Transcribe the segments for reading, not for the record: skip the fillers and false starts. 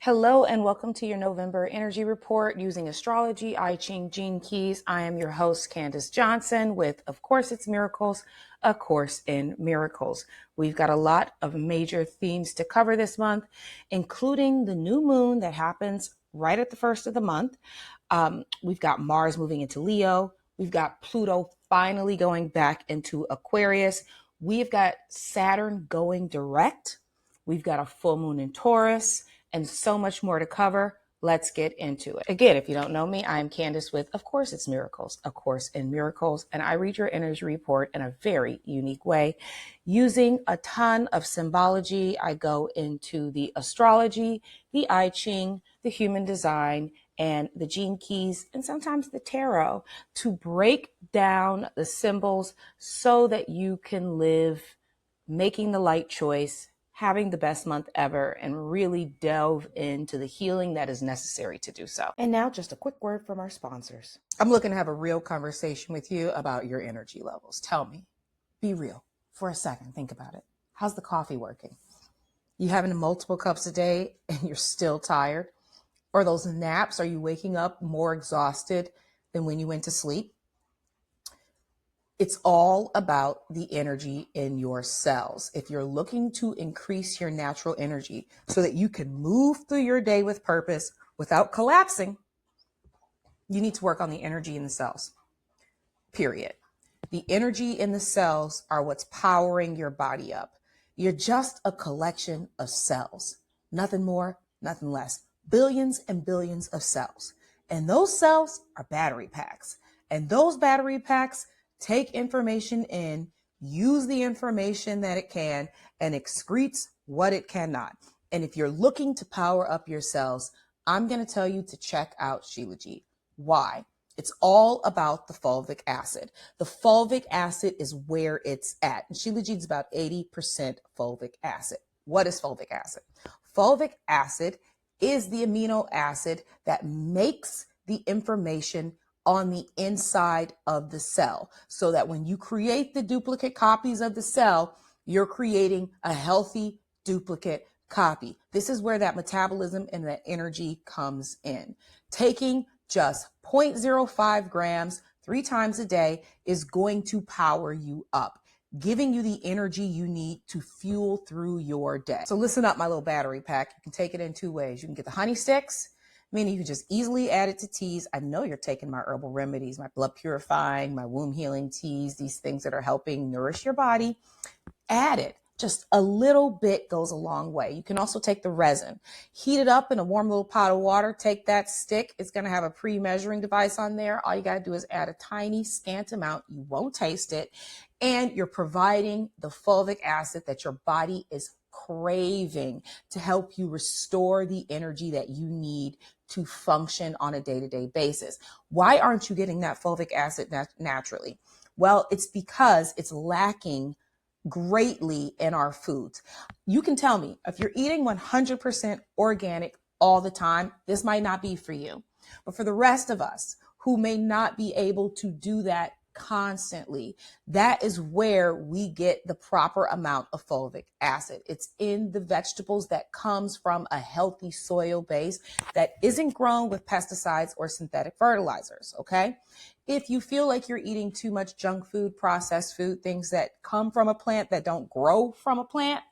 Hello and welcome to your November energy report using astrology, I Ching, Gene Keys. I am your host, Candace Johnson, with Of Course It's Miracles, A Course in Miracles. We've got a lot of major themes to cover this month, including the new moon that happens right at the first of the month. We've got Mars moving into Leo. We've got Pluto finally going back into Aquarius. We've got Saturn going direct. We've got a full moon in Taurus, and so much more to cover. Let's get into it. Again, if you don't know me, I'm Candace with Of Course It's Miracles, A Course in Miracles, and I read your energy report in a very unique way. Using a ton of symbology, I go into the astrology, the I Ching, the human design, and the gene keys, and sometimes the tarot, to break down the symbols so that you can live making the light choice, having the best month ever, and really delve into the healing that is necessary to do so. And now just a quick word from our sponsors. I'm looking to have a real conversation with you about your energy levels. Tell me, be real for a second. Think about it. How's the coffee working? You having multiple cups a day and you're still tired? Or those naps, are you waking up more exhausted than when you went to sleep? It's all about the energy in your cells. If you're looking to increase your natural energy so that you can move through your day with purpose without collapsing, you need to work on the energy in the cells, period. The energy in the cells are what's powering your body up. You're just a collection of cells, nothing more, nothing less. Billions and billions of cells. And those cells are battery packs. And those battery packs take information in, use the information that it can, and excretes what it cannot. And if you're looking to power up your cells, I'm going to tell you to check out Shilajit. Why? It's all about the fulvic acid. The fulvic acid is where it's at. And Shilajit is about 80% fulvic acid. What is fulvic acid? Fulvic acid is the amino acid that makes the information on the inside of the cell, so that when you create the duplicate copies of the cell, you're creating a healthy duplicate copy. This is where that metabolism and that energy comes in. Taking just 0.05 grams 3 times a day is going to power you up, giving you the energy you need to fuel through your day. So listen up, my little battery pack. You can take it in 2 ways. You can get the honey sticks, meaning you can just easily add it to teas. I know you're taking my herbal remedies, my blood purifying, my womb healing teas, these things that are helping nourish your body. Add it. Just a little bit goes a long way. You can also take the resin, heat it up in a warm little pot of water, take that stick. It's going to have a pre-measuring device on there. All you got to do is add a tiny scant amount. You won't taste it. And you're providing the fulvic acid that your body is craving to help you restore the energy that you need to function on a day-to-day basis. Why aren't you getting that fulvic acid naturally? Well, it's because it's lacking greatly in our foods. You can tell me if you're eating 100% organic all the time, this might not be for you. But for the rest of us who may not be able to do that constantly, that is where we get the proper amount of fulvic acid. It's in the vegetables that comes from a healthy soil base that isn't grown with pesticides or synthetic fertilizers, okay? If you feel like you're eating too much junk food, processed food, things that come from a plant that don't grow from a plant,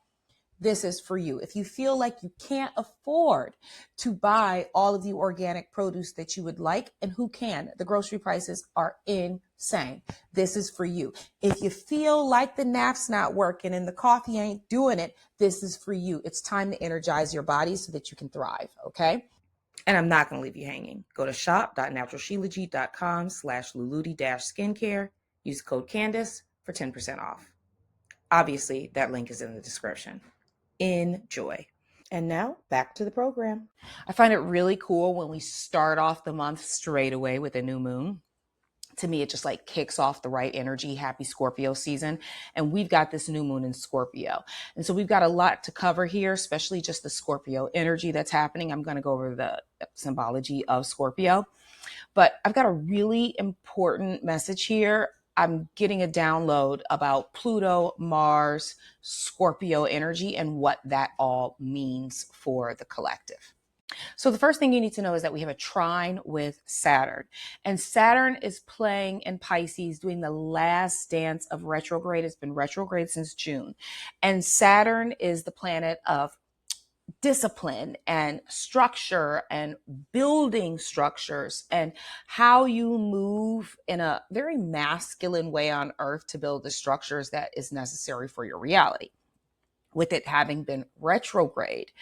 this is for you. If you feel like you can't afford to buy all of the organic produce that you would like, and who can? The grocery prices are insane. This is for you. If you feel like the nap's not working and the coffee ain't doing it, this is for you. It's time to energize your body so that you can thrive, okay? And I'm not going to leave you hanging. Go to shop.naturalshilajit.com/luluti-skincare. Use code Candace for 10% off. Obviously, that link is in the description. Enjoy. And now back to the program. I find it really cool when we start off the month straight away with a new moon. To me, it just like kicks off the right energy. Happy Scorpio season. And we've got this new moon in Scorpio. And so we've got a lot to cover here, especially just the Scorpio energy that's happening. I'm going to go over the symbology of Scorpio, but I've got a really important message here. I'm getting a download about Pluto, Mars, Scorpio energy, and what that all means for the collective. So the first thing you need to know is that we have a trine with Saturn, and Saturn is playing in Pisces, doing the last dance of retrograde. It's been retrograde since June, and Saturn is the planet of discipline and structure and building structures and how you move in a very masculine way on earth to build the structures that is necessary for your reality. With it having been retrograde,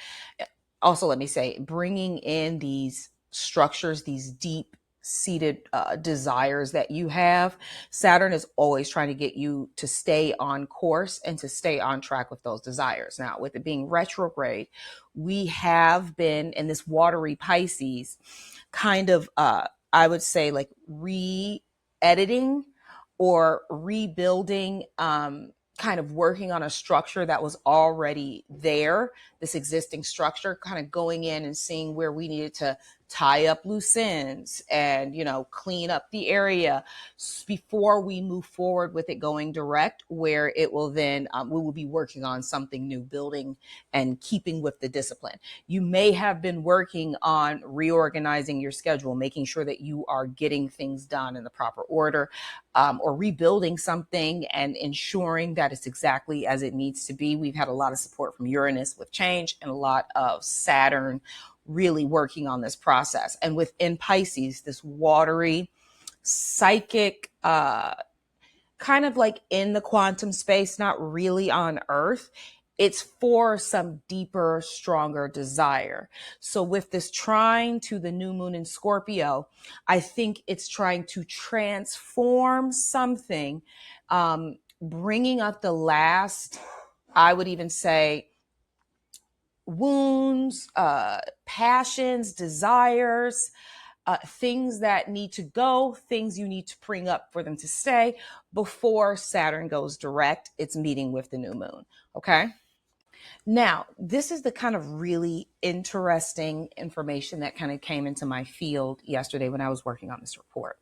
also, let me say, bringing in these structures, these deep seated desires that you have, Saturn is always trying to get you to stay on course and to stay on track with those desires. Now, with it being retrograde, we have been in this watery Pisces kind of, I would say, like re-editing or rebuilding, kind of working on a structure that was already there, this existing structure, kind of going in and seeing where we needed to tie up loose ends and, clean up the area before we move forward with it going direct, where it will then, we will be working on something new, building and keeping with the discipline. You may have been working on reorganizing your schedule, making sure that you are getting things done in the proper order, or rebuilding something and ensuring that it's exactly as it needs to be. We've had a lot of support from Uranus with change and a lot of Saturn really working on this process. And within Pisces, this watery, psychic, kind of like in the quantum space, not really on Earth. It's for some deeper, stronger desire. So with this trine to the new moon in Scorpio, I think it's trying to transform something, bringing up the last, I would even say, wounds, passions, desires, things that need to go, things you need to bring up for them to stay before Saturn goes direct. It's meeting with the new moon. Okay. Now, this is the kind of really interesting information that kind of came into my field yesterday when I was working on this report.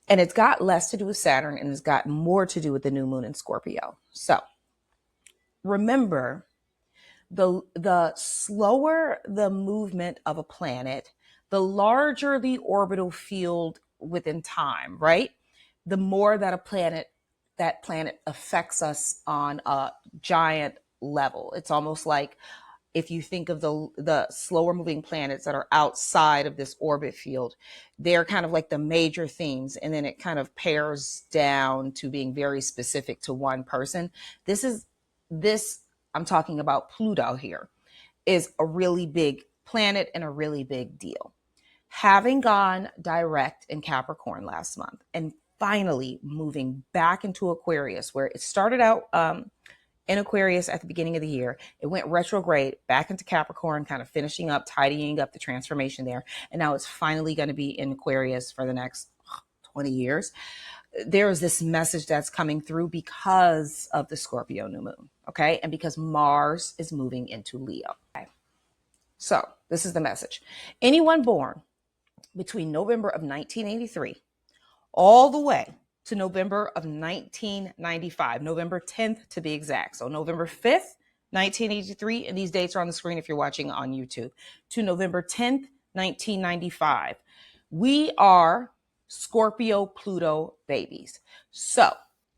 And it's got less to do with Saturn and it's got more to do with the new moon in Scorpio. So remember, the slower the movement of a planet, the larger the orbital field within time, right? The more that planet affects us on a giant level. It's almost like if you think of the slower moving planets that are outside of this orbit field, they're kind of like the major themes, and then it kind of pares down to being very specific to one person. This I'm talking about Pluto here, is a really big planet and a really big deal. Having gone direct in Capricorn last month and finally moving back into Aquarius, where it started out in Aquarius at the beginning of the year, it went retrograde back into Capricorn, kind of finishing up, tidying up the transformation there. And now it's finally going to be in Aquarius for the next 20 years. There is this message that's coming through because of the Scorpio new moon, okay? And because Mars is moving into Leo. Okay. So this is the message. Anyone born between November of 1983 all the way to November of 1995, November 10th to be exact. So November 5th, 1983, and these dates are on the screen if you're watching on YouTube, to November 10th, 1995. We are Scorpio Pluto babies. So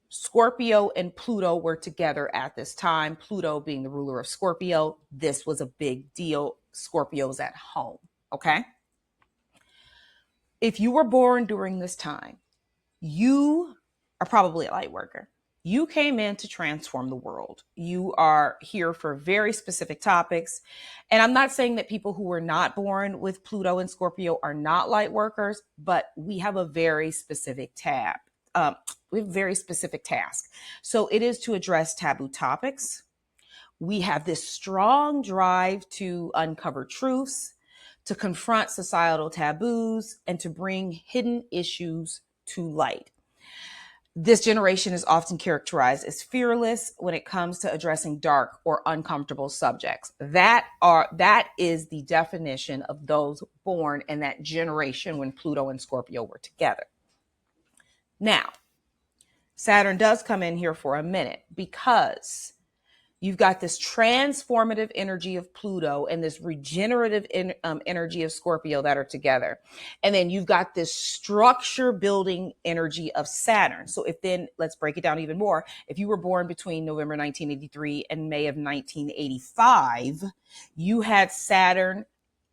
Scorpio and Pluto were together at this time, Pluto being the ruler of Scorpio. This was a big deal. Scorpio's at home, okay? If you were born during this time, you are probably a light worker. You came in to transform the world. You are here for very specific topics. And I'm not saying that people who were not born with Pluto and Scorpio are not light workers, but we have a very specific we have a very specific task. So it is to address taboo topics. We have this strong drive to uncover truths, to confront societal taboos, and to bring hidden issues to light. This generation is often characterized as fearless when it comes to addressing dark or uncomfortable subjects. That is the definition of those born in that generation when Pluto and Scorpio were together. Now, Saturn does come in here for a minute because You've got this transformative energy of Pluto and this regenerative energy of Scorpio that are together. And then you've got this structure building energy of Saturn. So if then, let's break it down even more. If you were born between November 1983 and May of 1985, you had Saturn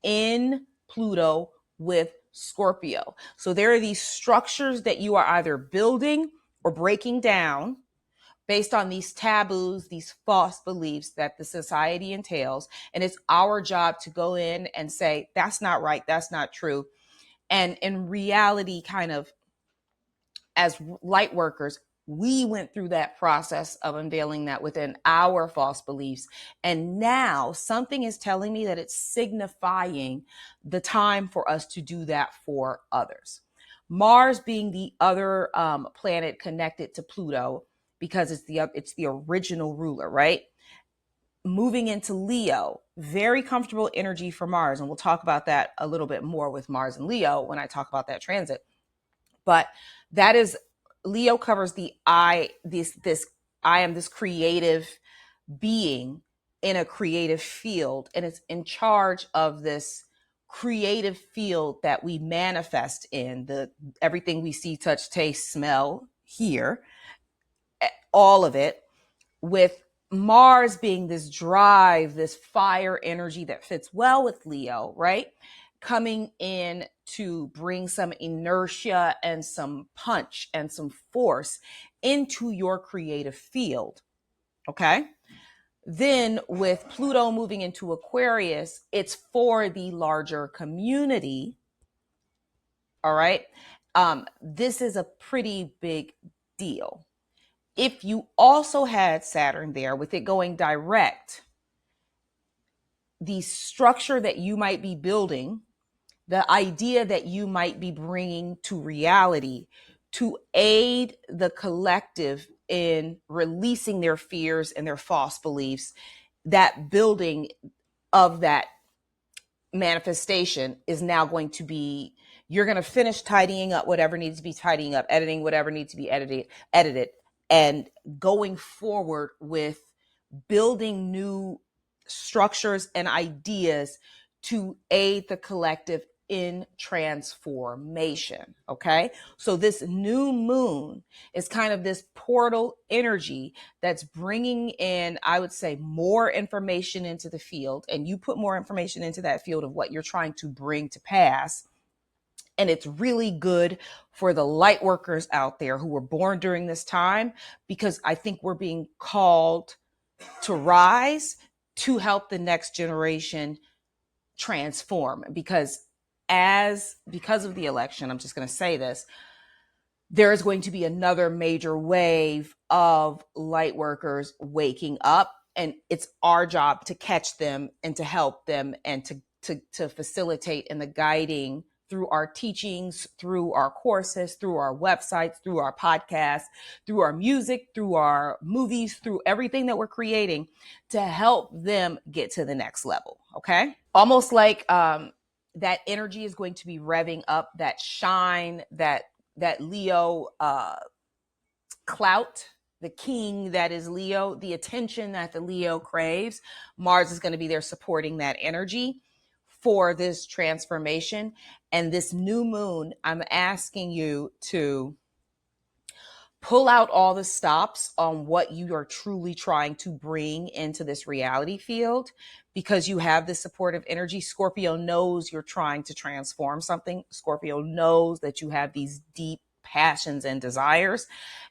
in Pluto with Scorpio. So there are these structures that you are either building or breaking down based on these taboos, these false beliefs that the society entails. And it's our job to go in and say, that's not right, that's not true. And in reality, kind of as light workers, we went through that process of unveiling that within our false beliefs. And now something is telling me that it's signifying the time for us to do that for others. Mars being the other planet connected to Pluto, because it's the original ruler, right? Moving into Leo, very comfortable energy for Mars. And we'll talk about that a little bit more with Mars and Leo when I talk about that transit. But that is, Leo covers the I am this creative being in a creative field, and it's in charge of this creative field that we manifest in, the everything we see, touch, taste, smell, hear, all of it, with Mars being this drive, this fire energy that fits well with Leo, right? Coming in to bring some inertia and some punch and some force into your creative field. Okay. Then with Pluto moving into Aquarius, it's for the larger community. All right. This is a pretty big deal. If you also had Saturn there with it going direct, the structure that you might be building, the idea that you might be bringing to reality to aid the collective in releasing their fears and their false beliefs, that building of that manifestation is now going to be, you're going to finish tidying up whatever needs to be tidying up, editing whatever needs to be edited, and going forward with building new structures and ideas to aid the collective in transformation. Okay. So this new moon is kind of this portal energy that's bringing in, I would say, more information into the field, and you put more information into that field of what you're trying to bring to pass. And it's really good for the light workers out there who were born during this time, because I think we're being called to rise to help the next generation transform. Because of the election, I'm just going to say this, there is going to be another major wave of light workers waking up, and it's our job to catch them and to help them and to facilitate in the guiding through our teachings, through our courses, through our websites, through our podcasts, through our music, through our movies, through everything that we're creating to help them get to the next level. Okay. Almost like that energy is going to be revving up, that shine, that Leo clout, the king that is Leo, the attention that the Leo craves. Mars is going to be there supporting that energy for this transformation. And this new moon, I'm asking you to pull out all the stops on what you are truly trying to bring into this reality field, because you have this supportive energy. Scorpio knows you're trying to transform something. Scorpio knows that you have these deep passions and desires,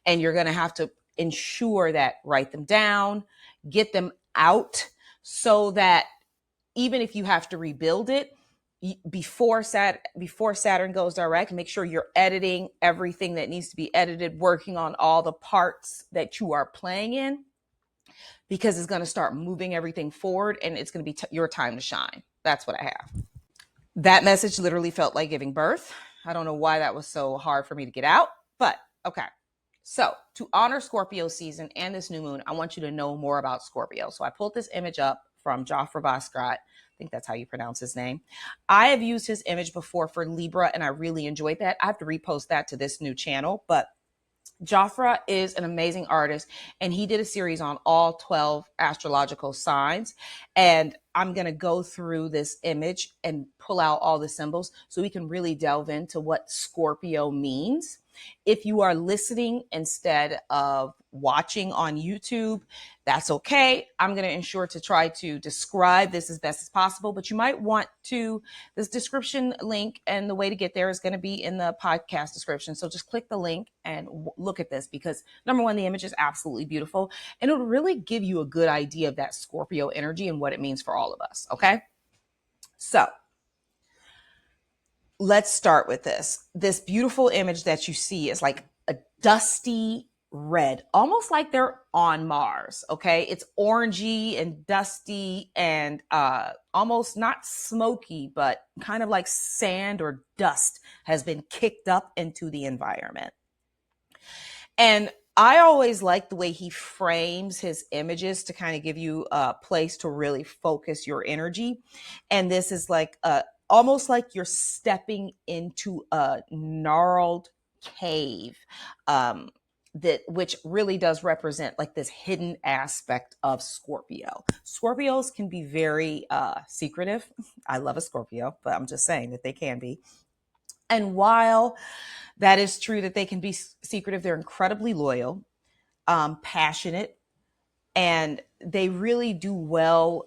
and you're going to have to ensure that, write them down, get them out, so that even if you have to rebuild it, before Saturn goes direct, make sure you're editing everything that needs to be edited, working on all the parts that you are playing in, because it's going to start moving everything forward, and it's going to be your time to shine. That's what I have. That message literally felt like giving birth. I don't know why that was so hard for me to get out, but okay. So to honor Scorpio season and this new moon, I want you to know more about Scorpio. So I pulled this image up from Johfra Bosschart. I think that's how you pronounce his name. I have used his image before for Libra, and I really enjoyed that. I have to repost that to this new channel, but Johfra is an amazing artist, and he did a series on all 12 astrological signs. And I'm going to go through this image and pull out all the symbols so we can really delve into what Scorpio means. If you are listening instead of watching on YouTube, that's okay. I'm going to ensure to try to describe this as best as possible, but you might want to, this description link and the way to get there is going to be in the podcast description. So just click the link and look at this, because number one, the image is absolutely beautiful, and it'll really give you a good idea of that Scorpio energy and what it means for all of us. Okay. So let's start with this. This beautiful image that you see is like a dusty red, almost like they're on Mars. Okay. It's orangey and dusty and almost not smoky, but kind of like sand or dust has been kicked up into the environment. And I always like the way he frames his images to kind of give you a place to really focus your energy. And this is like almost like you're stepping into a gnarled cave, which really does represent like this hidden aspect of Scorpio. Scorpios can be very secretive. I love a Scorpio, but I'm just saying that they can be. And while that is true that they can be secretive, they're incredibly loyal, passionate, and they really do well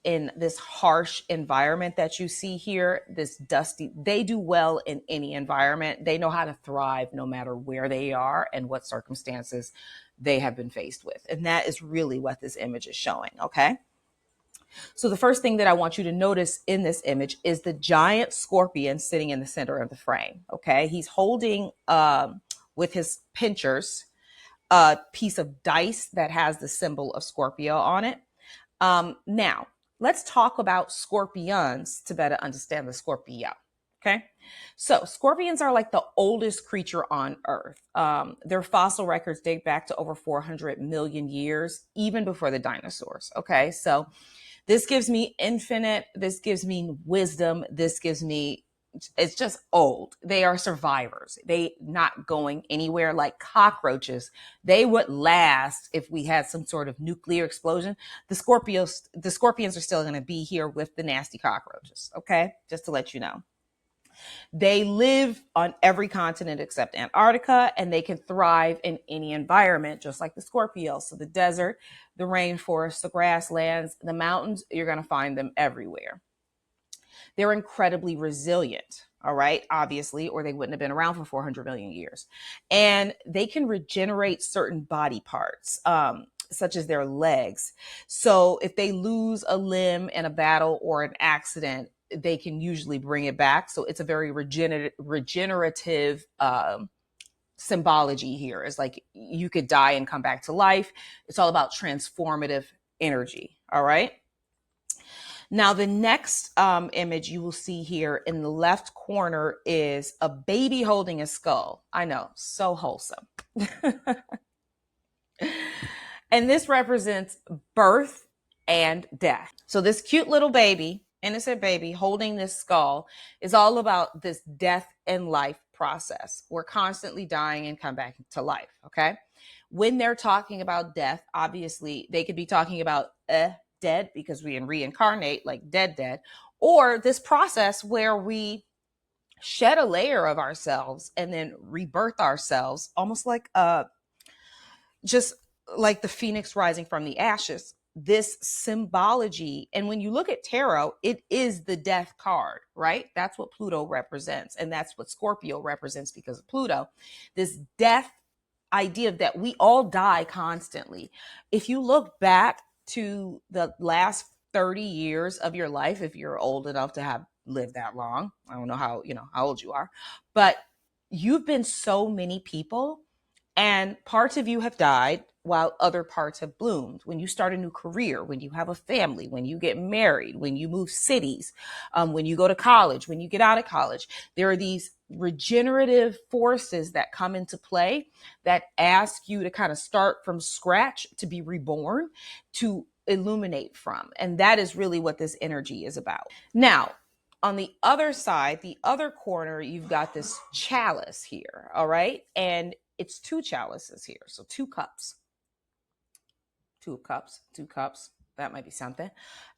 in this harsh environment that you see here, this dusty. They do well in any environment. They know how to thrive no matter where they are and what circumstances they have been faced with. And that is really what this image is showing, okay? So the first thing that I want you to notice in this image is the giant scorpion sitting in the center of the frame. Okay. He's holding with his pinchers a piece of dice that has the symbol of Scorpio on it. Now, let's talk about scorpions to better understand the Scorpio. Okay. So scorpions are like the oldest creature on Earth. Their fossil records date back to over 400 million years, even before the dinosaurs. Okay. So this gives me infinite, this gives me wisdom, this gives me, it's just old. They are survivors. They not going anywhere like cockroaches. They would last if we had some sort of nuclear explosion. The scorpions are still going to be here with the nasty cockroaches. Okay. Just to let you know. They live on every continent except Antarctica, and they can thrive in any environment, just like the Scorpio. So the desert, the rainforest, the grasslands, the mountains, you're going to find them everywhere. They're incredibly resilient, all right, obviously, or they wouldn't have been around for 400 million years. And they can regenerate certain body parts, such as their legs. So if they lose a limb in a battle or an accident, they can usually bring it back. So it's a very regenerative symbology here. It's like you could die and come back to life. It's all about transformative energy. All right. Now, the next image you will see here in the left corner is a baby holding a skull. I know, so wholesome. And this represents birth and death. So this cute little baby, innocent baby holding this skull, is all about this death and life process. We're constantly dying and come back to life. Okay. When they're talking about death, obviously they could be talking about dead, because we reincarnate like dead, or this process where we shed a layer of ourselves and then rebirth ourselves, almost like just like the phoenix rising from the ashes. This symbology, and when you look at tarot, it is the death card, right? That's what Pluto represents, and that's what Scorpio represents because of Pluto. This death idea that we all die constantly. If you look back to the last 30 years of your life, if you're old enough to have lived that long, I don't know how old you are, but you've been so many people, and parts of you have died while other parts have bloomed. When you start a new career, when you have a family, when you get married, when you move cities, when you go to college, when you get out of college, there are these regenerative forces that come into play that ask you to kind of start from scratch, to be reborn, to illuminate from. And that is really what this energy is about. Now, on the other side, the other corner, you've got this chalice here. All right. And it's two chalices here. So two cups. Two cups. That might be something.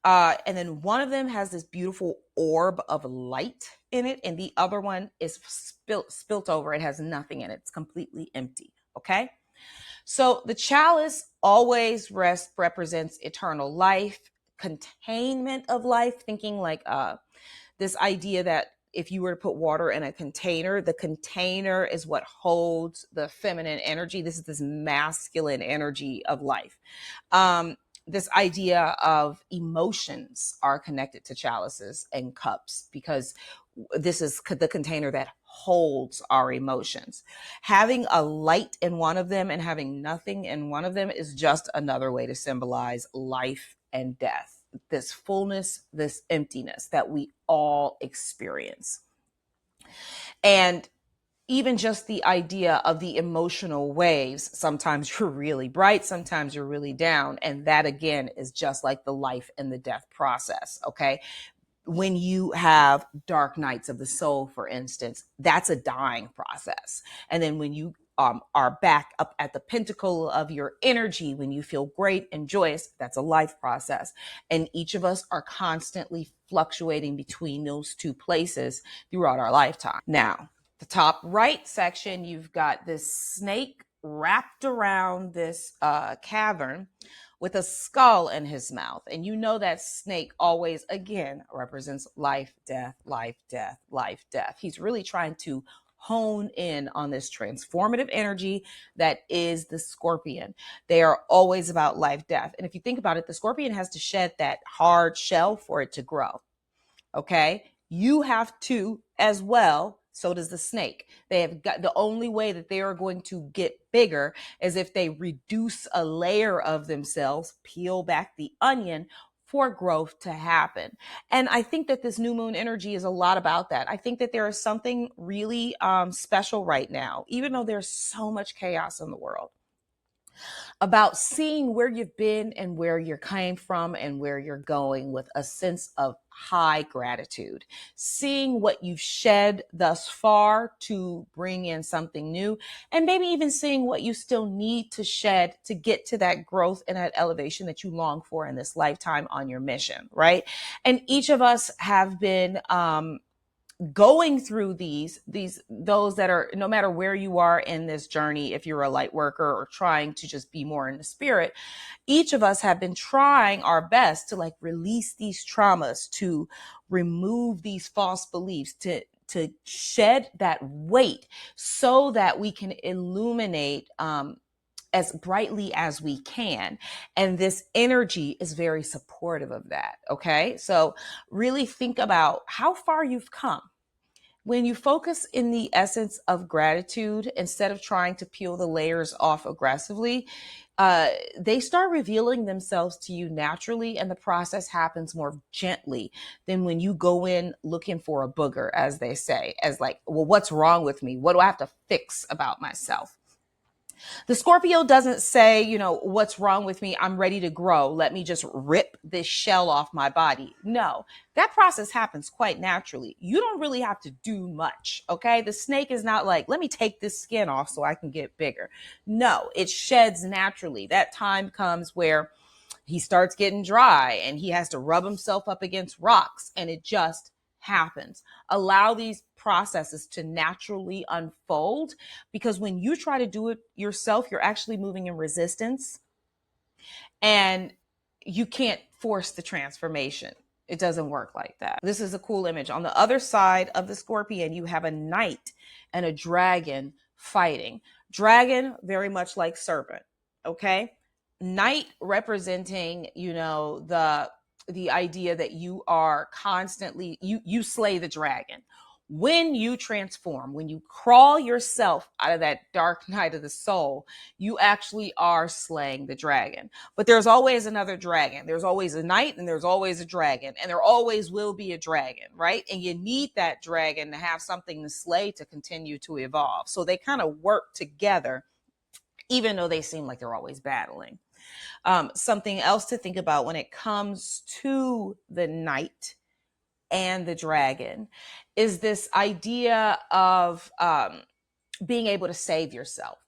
And then one of them has this beautiful orb of light in it, and the other one is spilt over. It has nothing in it. It's completely empty. Okay. So the chalice always represents eternal life, containment of life, thinking like this idea that if you were to put water in a container, the container is what holds the feminine energy. This is this masculine energy of life. This idea of emotions are connected to chalices and cups because this is the container that holds our emotions. Having a light in one of them and having nothing in one of them is just another way to symbolize life and death, this fullness, this emptiness that we all experience. And even just the idea of the emotional waves, sometimes you're really bright, sometimes you're really down. And that again is just like the life and the death process. Okay. When you have dark nights of the soul, for instance, that's a dying process. And then when you are back up at the pinnacle of your energy, when you feel great and joyous, that's a life process. And each of us are constantly fluctuating between those two places throughout our lifetime. Now, the top right section, you've got this snake wrapped around this cavern with a skull in his mouth. And you know that snake always, again, represents life, death, life, death, life, death. He's really trying to hone in on this transformative energy that is the scorpion. They are always about life, death. And if you think about it, the scorpion has to shed that hard shell for it to grow. Okay. You have to as well. So does the snake. They have got the only way that they are going to get bigger is if they reduce a layer of themselves, peel back the onion for growth to happen. And I think that this new moon energy is a lot about that. I think that there is something really special right now, even though there's so much chaos in the world, about seeing where you've been and where you're came from and where you're going with a sense of high gratitude, seeing what you've shed thus far to bring in something new, and maybe even seeing what you still need to shed to get to that growth and that elevation that you long for in this lifetime on your mission, right? And each of us have been going through those that are, no matter where you are in this journey, if you're a light worker or trying to just be more in the spirit, each of us have been trying our best to like release these traumas, to remove these false beliefs, to shed that weight so that we can illuminate as brightly as we can. And this energy is very supportive of that. Okay. So really think about how far you've come. When you focus in the essence of gratitude, instead of trying to peel the layers off aggressively, they start revealing themselves to you naturally, and the process happens more gently than when you go in looking for a booger, as they say, as like, well, what's wrong with me? What do I have to fix about myself? The Scorpio doesn't say, what's wrong with me? I'm ready to grow. Let me just rip this shell off my body. No, that process happens quite naturally. You don't really have to do much. Okay. The snake is not like, let me take this skin off so I can get bigger. No, it sheds naturally. That time comes where he starts getting dry and he has to rub himself up against rocks, and it just happens. Allow these processes to naturally unfold, because when you try to do it yourself, you're actually moving in resistance, and you can't force the transformation. It doesn't work like that. This is a cool image. On the other side of the scorpion, you have a knight and a dragon fighting. Dragon, very much like serpent. Okay. Knight representing, the idea that you are constantly, you slay the dragon. When you transform, when you crawl yourself out of that dark night of the soul, you actually are slaying the dragon. But there's always another dragon. There's always a knight and there's always a dragon, and there always will be a dragon, right? And you need that dragon to have something to slay to continue to evolve. So they kind of work together, even though they seem like they're always battling. Something else to think about when it comes to the knight and the dragon is this idea of being able to save yourself.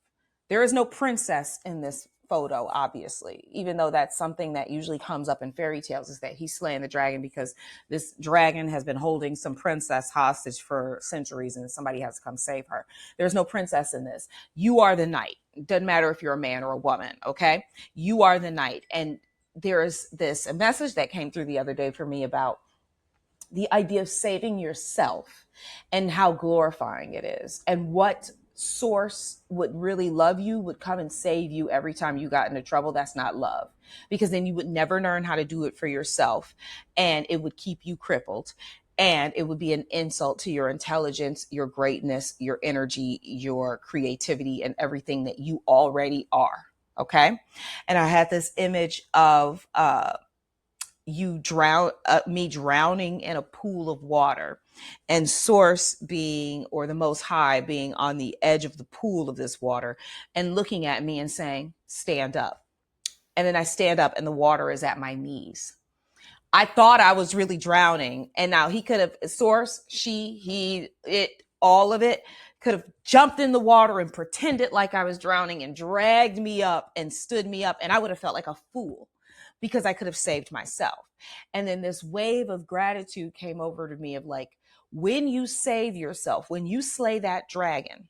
There is no princess in this photo, obviously, even though that's something that usually comes up in fairy tales, is that he's slaying the dragon because this dragon has been holding some princess hostage for centuries and somebody has to come save her. There's no princess in this. You are the knight. It doesn't matter if you're a man or a woman, okay? You are the knight. And there is a message that came through the other day for me about the idea of saving yourself and how glorifying it is, and what source would really love you would come and save you every time you got into trouble. That's not love, because then you would never learn how to do it for yourself, and it would keep you crippled, and it would be an insult to your intelligence, your greatness, your energy, your creativity, and everything that you already are. Okay. And I had this image of me drowning in a pool of water, and source being, or the most high being, on the edge of the pool of this water and looking at me and saying, stand up. And then I stand up and the water is at my knees. I thought I was really drowning, and now he could have, source, all of it could have jumped in the water and pretended like I was drowning and dragged me up and stood me up, and I would have felt like a fool because I could have saved myself. And then this wave of gratitude came over to me of like, when you save yourself, when you slay that dragon,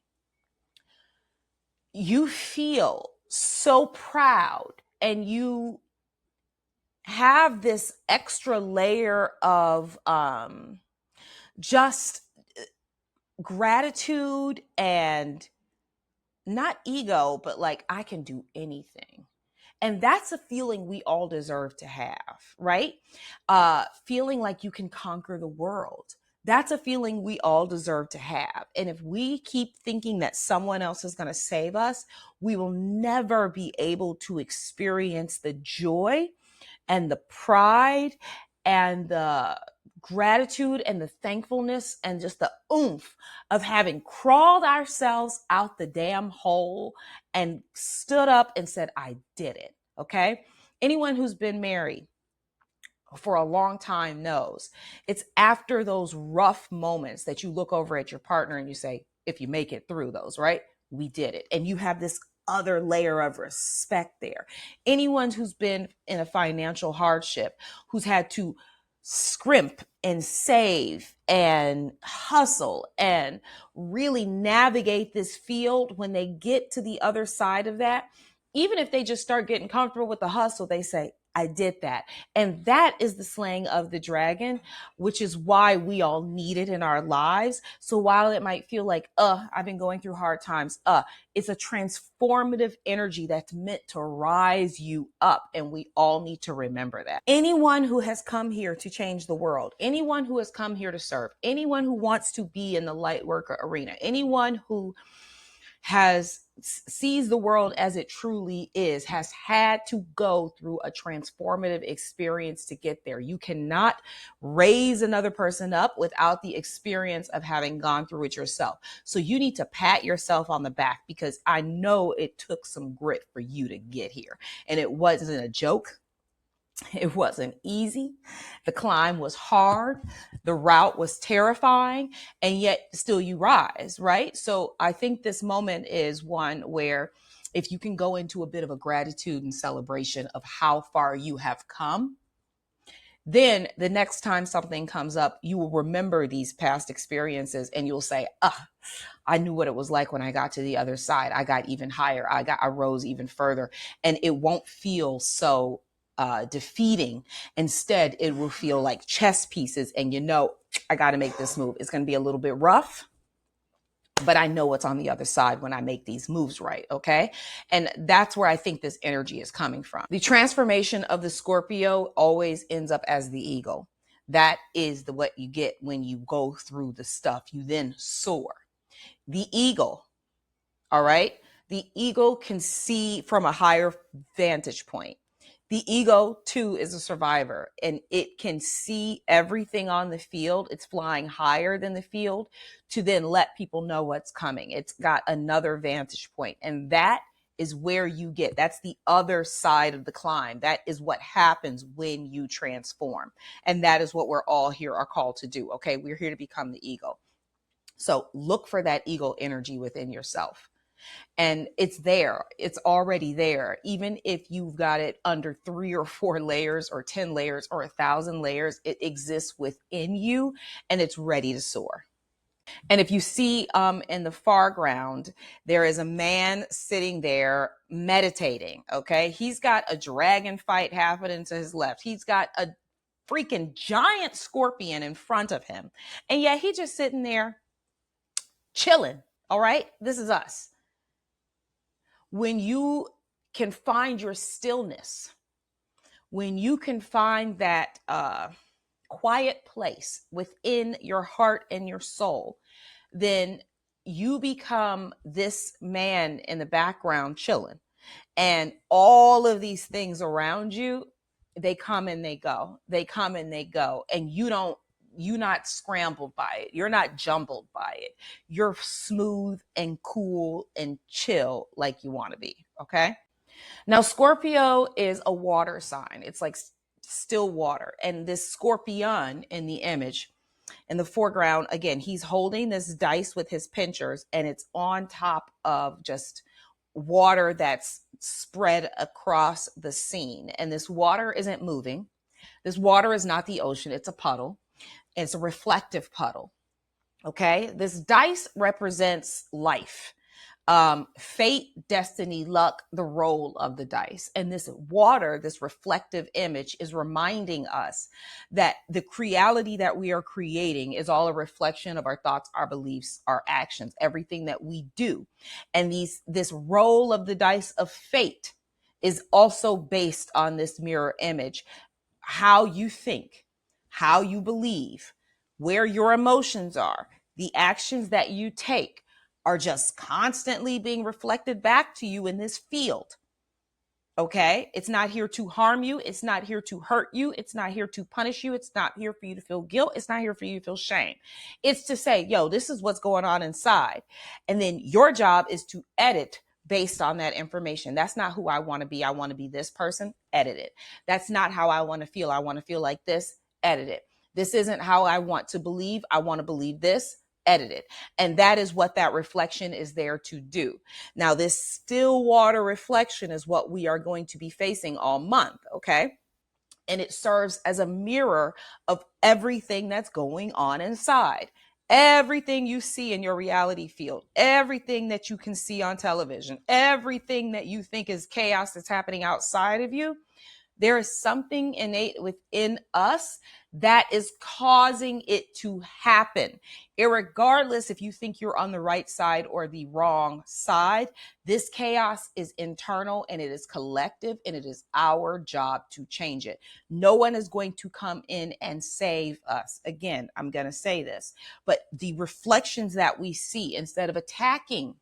you feel so proud, and you have this extra layer of just gratitude, and not ego, but like, I can do anything. And that's a feeling we all deserve to have, right? Feeling like you can conquer the world. That's a feeling we all deserve to have. And if we keep thinking that someone else is going to save us, we will never be able to experience the joy and the pride and the gratitude and the thankfulness and just the oomph of having crawled ourselves out the damn hole and stood up and said, I did it. Okay. Anyone who's been married for a long time knows it's after those rough moments that you look over at your partner and you say, if you make it through those, right? We did it. And you have this other layer of respect there. Anyone who's been in a financial hardship, who's had to scrimp and save and hustle and really navigate this field, when they get to the other side of that, even if they just start getting comfortable with the hustle, they say, I did that. And that is the slaying of the dragon, which is why we all need it in our lives. So while it might feel like, I've been going through hard times, it's a transformative energy that's meant to rise you up. And we all need to remember that. Anyone who has come here to change the world, anyone who has come here to serve, anyone who wants to be in the light worker arena, anyone who sees the world as it truly is, has had to go through a transformative experience to get there. You cannot raise another person up without the experience of having gone through it yourself. So you need to pat yourself on the back, because I know it took some grit for you to get here, and it wasn't a joke. It wasn't easy. The climb was hard. The route was terrifying, and yet still you rise, right? So I think this moment is one where, if you can go into a bit of a gratitude and celebration of how far you have come, then the next time something comes up, you will remember these past experiences and you'll say, I knew what it was like when I got to the other side. I got even higher. I rose even further, and it won't feel so defeating. Instead, it will feel like chess pieces, and I got to make this move. It's going to be a little bit rough, but I know what's on the other side when I make these moves right, okay? And that's where I think this energy is coming from. The transformation of the Scorpio always ends up as the eagle. That is what you get when you go through the stuff. You then soar. The eagle, all right? The eagle can see from a higher vantage point. The ego, too, is a survivor, and it can see everything on the field. It's flying higher than the field to then let people know what's coming. It's got another vantage point, and that is where you get. That's the other side of the climb. That is what happens when you transform, and that is what we're all here are called to do, okay? We're here to become the ego. So look for that ego energy within yourself. And it's there. It's already there. Even if you've got it under 3 or 4 layers or 10 layers or 1,000 layers, it exists within you and it's ready to soar. And if you see in the foreground, there is a man sitting there meditating. Okay. He's got a dragon fight happening to his left. He's got a freaking giant scorpion in front of him. And yet he's just sitting there chilling. All right. This is us. When you can find your stillness, when you can find that quiet place within your heart and your soul, then you become this man in the background chilling. And all of these things around you, they come and they go. They come and they go. And you're not scrambled by it. You're not jumbled by it. You're smooth and cool and chill like you want to be. Okay. Now, Scorpio is a water sign. It's like still water. And this scorpion in the image, in the foreground, again, he's holding this dice with his pinchers, and it's on top of just water that's spread across the scene. And this water isn't moving. This water is not the ocean. It's a puddle. It's a reflective puddle. Okay. This dice represents life. Fate, destiny, luck, the roll of the dice. And this water, this reflective image, is reminding us that the reality that we are creating is all a reflection of our thoughts, our beliefs, our actions, everything that we do. And this roll of the dice of fate is also based on this mirror image. How you think, how you believe, where your emotions are, the actions that you take are just constantly being reflected back to you in this field. Okay. It's not here to harm you. It's not here to hurt you. It's not here to punish you. It's not here for you to feel guilt. It's not here for you to feel shame. It's to say, yo, this is what's going on inside. And then your job is to edit based on that information. That's not who I want to be. I want to be this person. Edit it. That's not how I want to feel. I want to feel like this. Edit it. This isn't how I want to believe. I want to believe this. Edit it. And that is what that reflection is there to do. Now, this still water reflection is what we are going to be facing all month. Okay. And it serves as a mirror of everything that's going on inside. Everything you see in your reality field, everything that you can see on television, everything that you think is chaos that's happening outside of you, there is something innate within us that is causing it to happen. Irregardless if you think you're on the right side or the wrong side, this chaos is internal and it is collective, and it is our job to change it. No one is going to come in and save us. Again, I'm going to say this, but the reflections that we see, instead of attacking,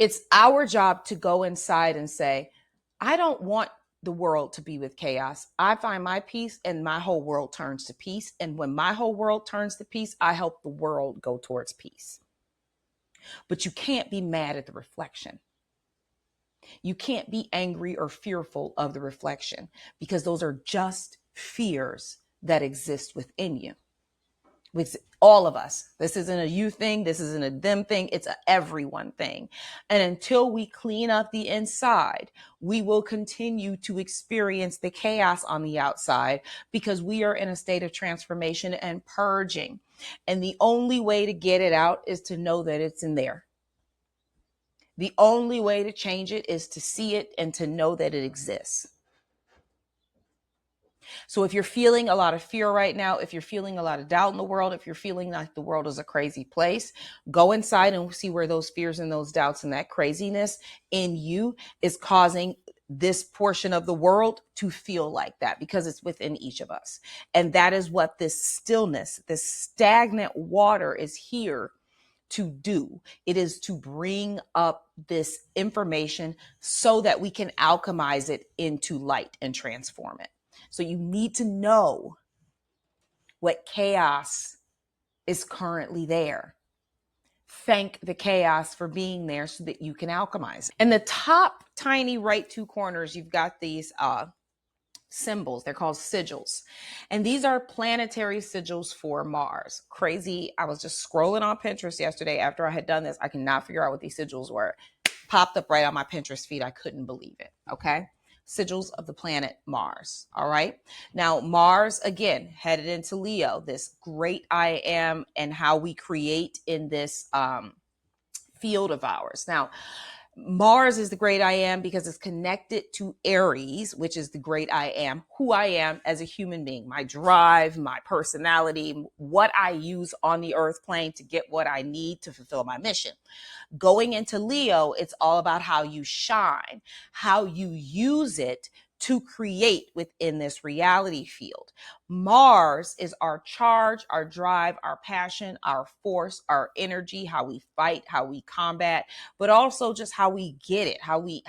it's our job to go inside and say, I don't want the world to be with chaos. I find my peace and my whole world turns to peace. And when my whole world turns to peace, I help the world go towards peace. But you can't be mad at the reflection. You can't be angry or fearful of the reflection, because those are just fears that exist within you. With all of us. This isn't a you thing. This isn't a them thing. It's a everyone thing. And until we clean up the inside, we will continue to experience the chaos on the outside, because we are in a state of transformation and purging. And the only way to get it out is to know that it's in there. The only way to change it is to see it and to know that it exists. So if you're feeling a lot of fear right now, if you're feeling a lot of doubt in the world, if you're feeling like the world is a crazy place, go inside and see where those fears and those doubts and that craziness in you is causing this portion of the world to feel like that, because it's within each of us. And that is what this stillness, this stagnant water is here to do. It is to bring up this information so that we can alchemize it into light and transform it. So you need to know what chaos is currently there. Thank the chaos for being there so that you can alchemize. In the top tiny right 2 corners, you've got these symbols. They're called sigils. And these are planetary sigils for Mars. Crazy. I was just scrolling on Pinterest yesterday after I had done this. I cannot figure out what these sigils were. Popped up right on my Pinterest feed. I couldn't believe it. Okay. Sigils of the planet Mars. All right. Now, Mars, again, headed into Leo, this great I am and how we create in this field of ours. Now, Mars is the great I am because it's connected to Aries, which is the great I am, who I am as a human being, my drive, my personality, what I use on the earth plane to get what I need to fulfill my mission. Going into Leo, it's all about how you shine, how you use it to create within this reality field. Mars is our charge, our drive, our passion, our force, our energy, how we fight, how we combat, but also just how we get it, how we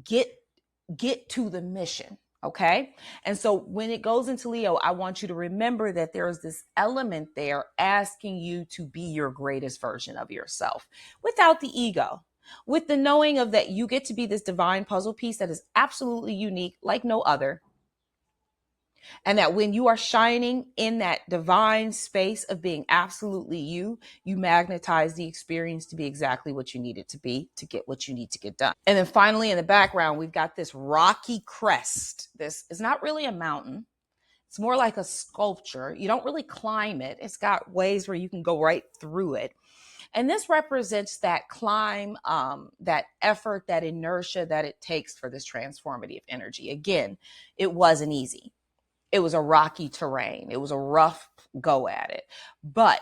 get to the mission. Okay. And so when it goes into Leo, I want you to remember that there's this element there asking you to be your greatest version of yourself without the ego, with the knowing of that you get to be this divine puzzle piece that is absolutely unique, like no other. And that when you are shining in that divine space of being absolutely you, you magnetize the experience to be exactly what you need it to be to get what you need to get done. And then finally, in the background, we've got this rocky crest. This is not really a mountain. It's more like a sculpture. You don't really climb it. It's got ways where you can go right through it. And this represents that climb, that effort, that inertia that it takes for this transformative energy. Again, it wasn't easy. It was a rocky terrain. It was a rough go at it, but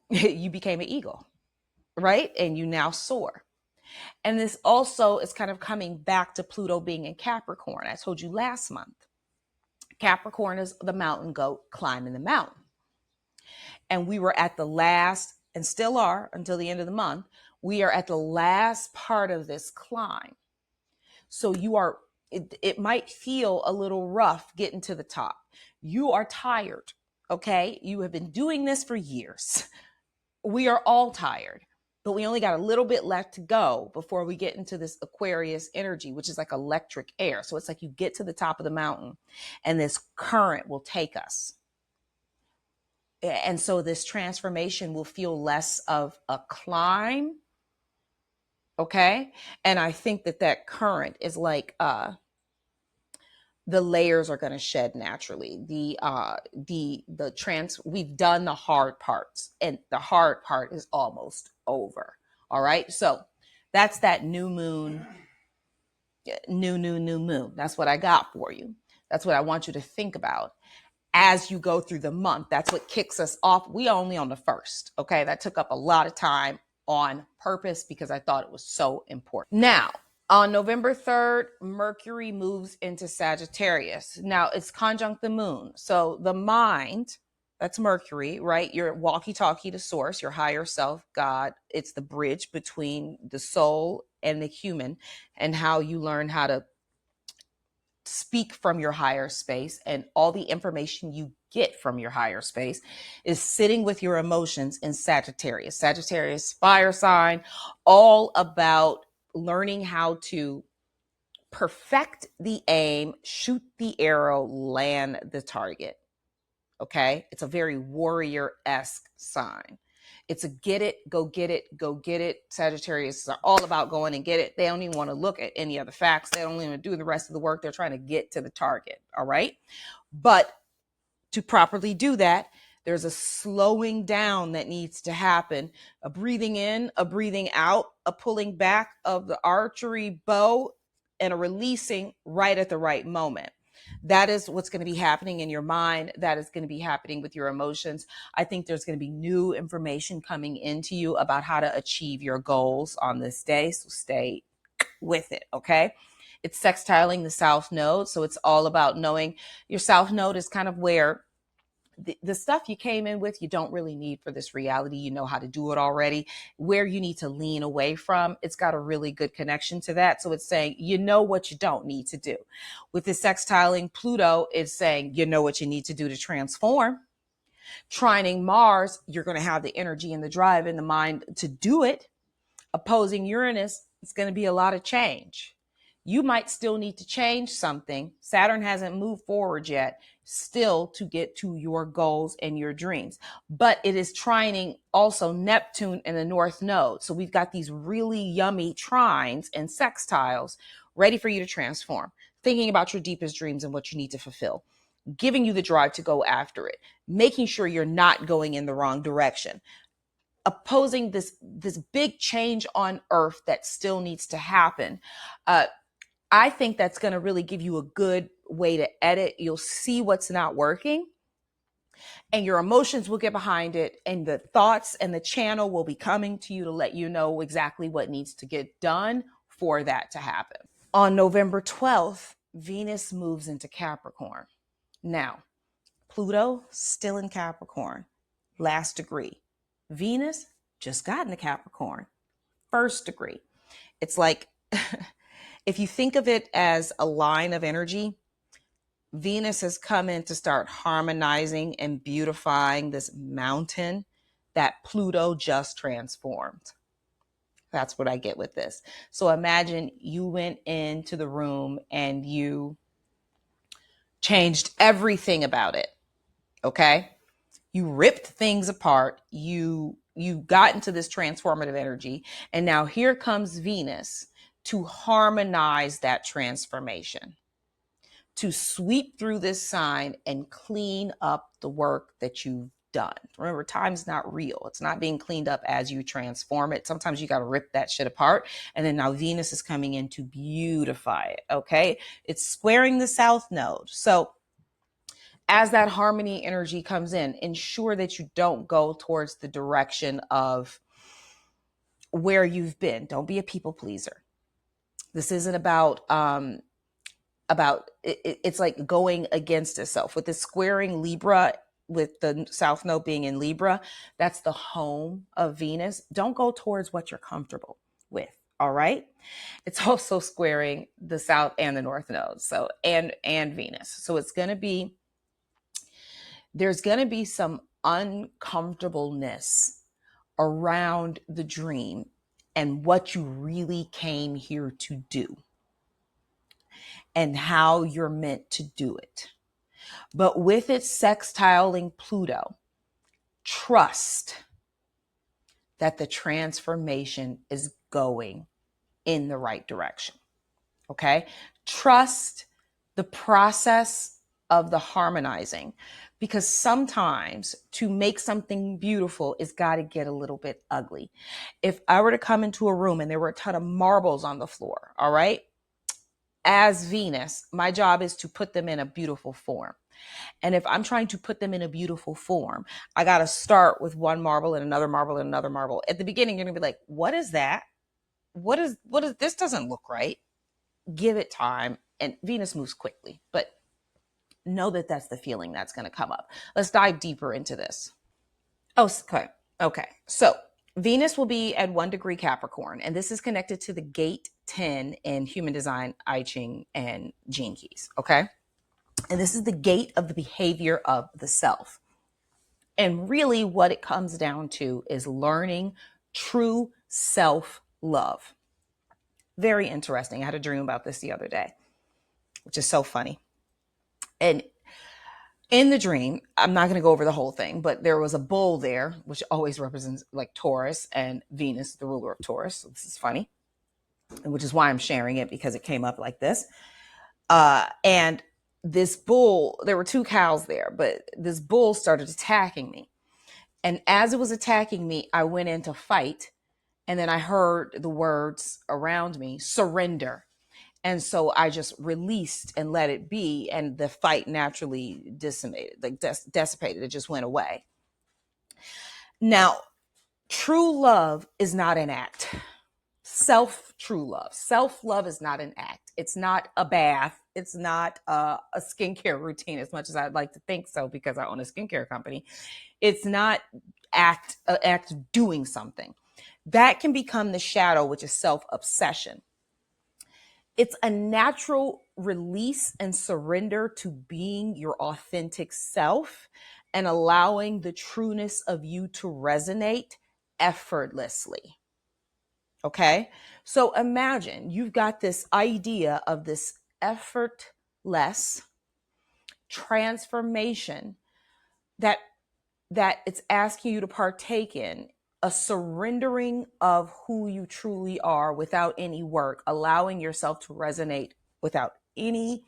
you became an eagle, right? And you now soar. And this also is kind of coming back to Pluto being in Capricorn. I told you last month, Capricorn is the mountain goat climbing the mountain. And we were at the last, and still are until the end of the month, we are at the last part of this climb. So it might feel a little rough getting to the top. You are tired, okay? You have been doing this for years. We are all tired, but we only got a little bit left to go before we get into this Aquarius energy, which is like electric air. So it's like you get to the top of the mountain and this current will take us. And so this transformation will feel less of a climb. Okay. And I think that current is like, the layers are going to shed naturally. We've done the hard parts and the hard part is almost over. All right. So that's that new moon, new moon. That's what I got for you. That's what I want you to think about as you go through the month. That's what kicks us off. We only on the 1st. Okay. That took up a lot of time on purpose because I thought it was so important. Now, on November 3rd, Mercury moves into Sagittarius. Now, it's conjunct the moon. So the mind, that's Mercury, right? Your walkie-talkie to source, your higher self, God. It's the bridge between the soul and the human and how you learn how to speak from your higher space, and all the information you get from your higher space is sitting with your emotions in Sagittarius. Sagittarius, fire sign, all about learning how to perfect the aim, shoot the arrow, land the target. Okay. It's a very warrior-esque sign. It's a get it, go get it, go get it. Sagittarius are all about going and get it. They don't even want to look at any other facts. They don't even do the rest of the work. They're trying to get to the target. All right. But to properly do that, there's a slowing down that needs to happen, a breathing in, a breathing out, a pulling back of the archery bow, and a releasing right at the right moment. That is what's going to be happening in your mind. That is going to be happening with your emotions. I think there's going to be new information coming into you about how to achieve your goals on this day. So stay with it. Okay. It's sextiling the South Node. So it's all about knowing your South Node is kind of where the stuff you came in with, you don't really need for this reality. You know how to do it already. Where you need to lean away from, it's got a really good connection to that. So it's saying, you know what you don't need to do. With the sextiling Pluto, it's saying, you know what you need to do to transform. Trining Mars, you're going to have the energy and the drive in the mind to do it. Opposing Uranus, it's going to be a lot of change. You might still need to change something. Saturn hasn't moved forward yet, still to get to your goals and your dreams. But it is trining also Neptune in the North Node. So we've got these really yummy trines and sextiles ready for you to transform, thinking about your deepest dreams and what you need to fulfill, giving you the drive to go after it, making sure you're not going in the wrong direction, opposing this big change on Earth that still needs to happen. I think that's going to really give you a good way to edit. You'll see what's not working and your emotions will get behind it, and the thoughts and the channel will be coming to you to let you know exactly what needs to get done for that to happen. On November 12th, Venus moves into Capricorn. Now, Pluto still in Capricorn, last degree. Venus just got into Capricorn, first degree. It's like, if you think of it as a line of energy, Venus has come in to start harmonizing and beautifying this mountain that Pluto just transformed. That's what I get with this. So imagine you went into the room and you changed everything about it. Okay? You ripped things apart. You got into this transformative energy. And now here comes Venus to harmonize that transformation, to sweep through this sign and clean up the work that you've done. Remember, time's not real. It's not being cleaned up as you transform it. Sometimes you got to rip that shit apart. And then now Venus is coming in to beautify it. Okay. It's squaring the South Node. So as that harmony energy comes in, ensure that you don't go towards the direction of where you've been. Don't be a people pleaser. This isn't about it's like going against itself. With the squaring Libra, with the South Node being in Libra, that's the home of Venus. Don't go towards what you're comfortable with. All right. It's also squaring the South and the North Nodes. So and Venus. So it's going to be, there's going to be some uncomfortableness around the dream and what you really came here to do and how you're meant to do it. But with it sextiling Pluto, trust that the transformation is going in the right direction. Okay? Trust the process of the harmonizing, because sometimes to make something beautiful, it's got to get a little bit ugly. If I were to come into a room and there were a ton of marbles on the floor, all right, as Venus, my job is to put them in a beautiful form. And if I'm trying to put them in a beautiful form, I got to start with one marble and another marble and another marble. At the beginning, you're going to be like, what is that? What is this? Doesn't look right. Give it time. And Venus moves quickly, but know that that's the feeling that's going to come up. Let's dive deeper into this. Oh, okay. So Venus will be at 1 degree Capricorn, and this is connected to the gate 10 in Human Design, I Ching, and Gene Keys. Okay. And this is the gate of the behavior of the self. And really what it comes down to is learning true self-love. Very interesting. I had a dream about this the other day, which is so funny. And in the dream, I'm not going to go over the whole thing, but there was a bull there, which always represents like Taurus, and Venus, the ruler of Taurus. So this is funny, which is why I'm sharing it, because it came up like this. And this bull, there were 2 cows there, but this bull started attacking me. And as it was attacking me, I went in to fight. And then I heard the words around me, surrender. And so I just released and let it be. And the fight naturally dissipated, like dissipated. It just went away. Now, true love is not an act. True love. Self-love is not an act. It's not a bath. It's not a skincare routine, as much as I'd like to think so, because I own a skincare company. It's not act doing something. That can become the shadow, which is self-obsession. It's a natural release and surrender to being your authentic self and allowing the trueness of you to resonate effortlessly. Okay. So imagine you've got this idea of this effortless transformation that it's asking you to partake in, a surrendering of who you truly are without any work, allowing yourself to resonate without any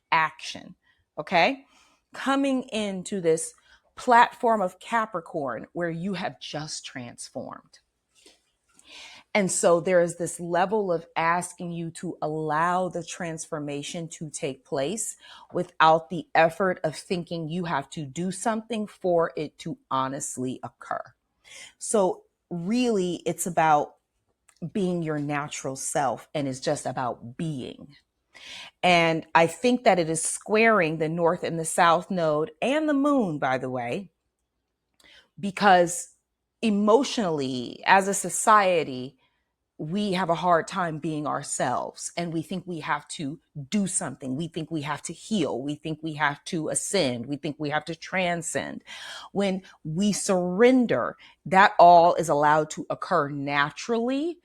action. Okay. Coming into this platform of Capricorn where you have just transformed. And so there is this level of asking you to allow the transformation to take place without the effort of thinking you have to do something for it to honestly occur. So really, it's about being your natural self, and it's just about being. And I think that it is squaring the North and the South node and the moon, by the way, because emotionally, as a society, we have a hard time being ourselves, and we think we have to do something. We think we have to heal. We think we have to ascend. We think we have to transcend. When we surrender, that all is allowed to occur naturally,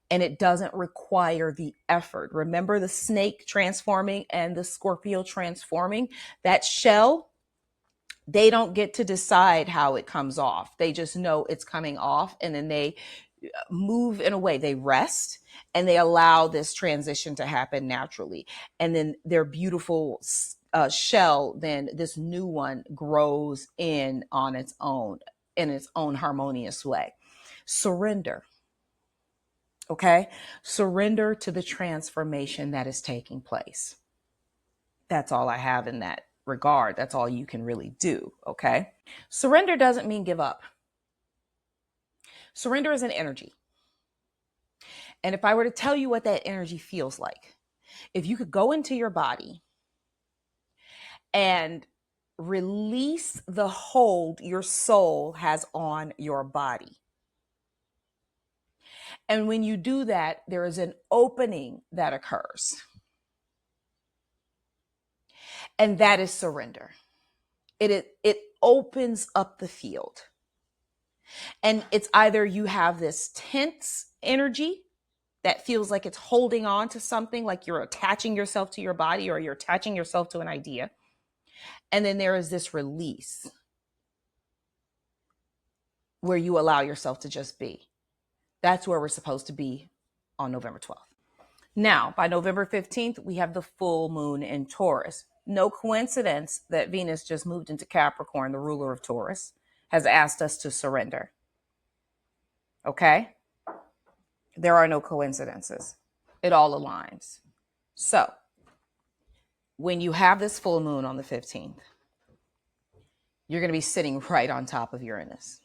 and it doesn't require the effort. Remember the snake transforming and the Scorpio transforming? That shell, they don't get to decide how it comes off. They just know it's coming off, and then they move in a way. They rest and they allow this transition to happen naturally. And then their beautiful shell, then this new one grows in on its own, in its own harmonious way. Surrender. Okay. Surrender to the transformation that is taking place. That's all I have in that regard. That's all you can really do. Okay. Surrender doesn't mean give up. Surrender is an energy. And if I were to tell you what that energy feels like, if you could go into your body and release the hold your soul has on your body. And when you do that, there is an opening that occurs. And that is surrender. It opens up the field. And it's either you have this tense energy that feels like it's holding on to something, like you're attaching yourself to your body or you're attaching yourself to an idea. And then there is this release where you allow yourself to just be. That's where we're supposed to be on November 12th. Now, by November 15th, we have the full moon in Taurus. No coincidence that Venus just moved into Capricorn, the ruler of Taurus, has asked us to surrender. Okay? There are no coincidences. It all aligns. So, when you have this full moon on the 15th, you're going to be sitting right on top of Uranus,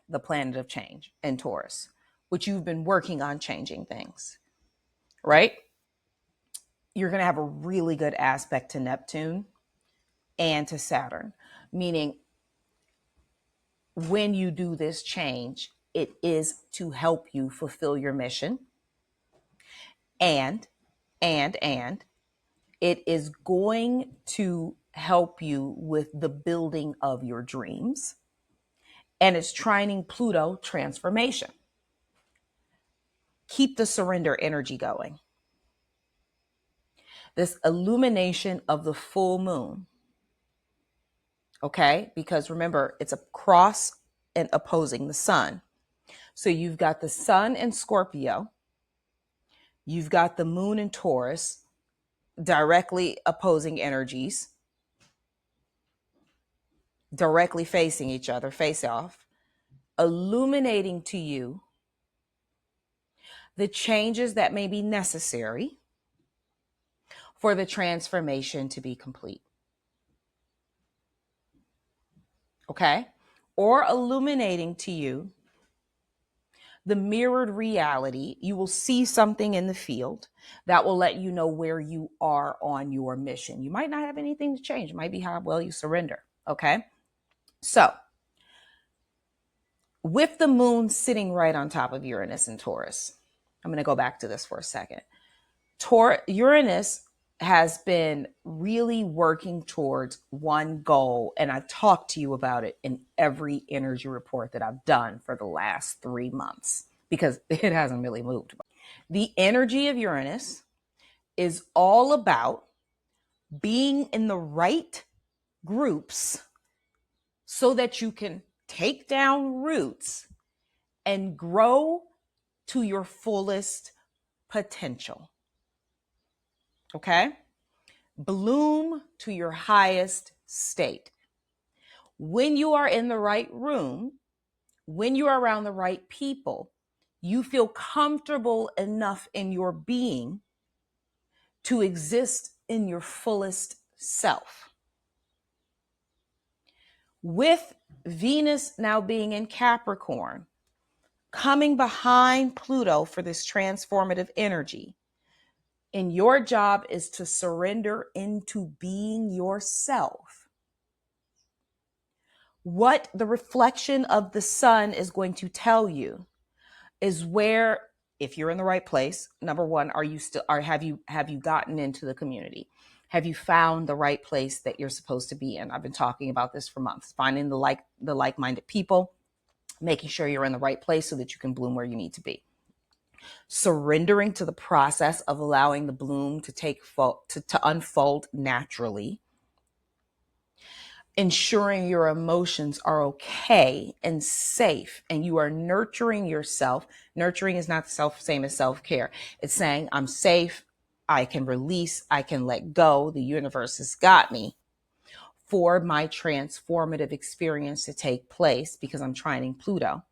the planet of change in Taurus, which you've been working on changing things, right? You're going to have a really good aspect to Neptune and to Saturn, meaning when you do this change, it is to help you fulfill your mission. And it is going to help you with the building of your dreams. And it's trining Pluto transformation. Keep the surrender energy going. This illumination of the full moon. Okay? Because remember, it's a cross and opposing the sun. So you've got the sun in Scorpio. You've got the moon in Taurus, directly opposing energies, directly facing each other, face off, illuminating to you the changes that may be necessary for the transformation to be complete. Okay? Or illuminating to you the mirrored reality. You will see something in the field that will let you know where you are on your mission. You might not have anything to change. It might be how well you surrender. Okay? So, with the moon sitting right on top of Uranus and Taurus, I'm going to go back to this for a second. Uranus has been really working towards one goal, and I've talked to you about it in every energy report that I've done for the last 3 months, because it hasn't really moved. The energy of Uranus is all about being in the right groups so that you can take down roots and grow to your fullest potential. Okay? Bloom to your highest state. When you are in the right room, when you are around the right people, you feel comfortable enough in your being to exist in your fullest self. With Venus now being in Capricorn, coming behind Pluto for this transformative energy, and your job is to surrender into being yourself. What the reflection of the sun is going to tell you is where, if you're in the right place, number one, have you gotten into the community? Have you found the right place that you're supposed to be in? I've been talking about this for months, finding the like-minded people, making sure you're in the right place so that you can bloom where you need to be. Surrendering to the process of allowing the bloom to unfold naturally. Ensuring your emotions are okay and safe and you are nurturing yourself. Nurturing is not the same as self-care. It's saying, I'm safe, I can release, I can let go. The universe has got me for my transformative experience to take place because I'm trining Pluto.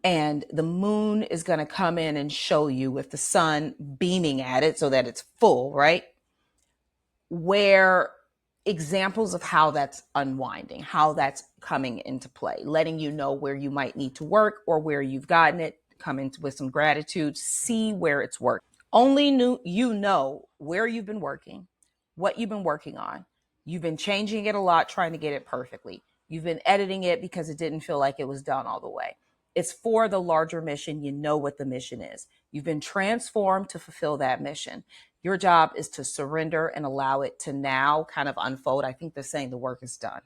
And the moon is going to come in and show you with the sun beaming at it so that it's full, right? Where examples of how that's unwinding, how that's coming into play, letting you know where you might need to work or where you've gotten it, come into with some gratitude, see where it's working. Only you know where you've been working, what you've been working on. You've been changing it a lot, trying to get it perfectly. You've been editing it because it didn't feel like it was done all the way. It's for the larger mission. You know what the mission is. You've been transformed to fulfill that mission. Your job is to surrender and allow it to now kind of unfold. I think they're saying the work is done.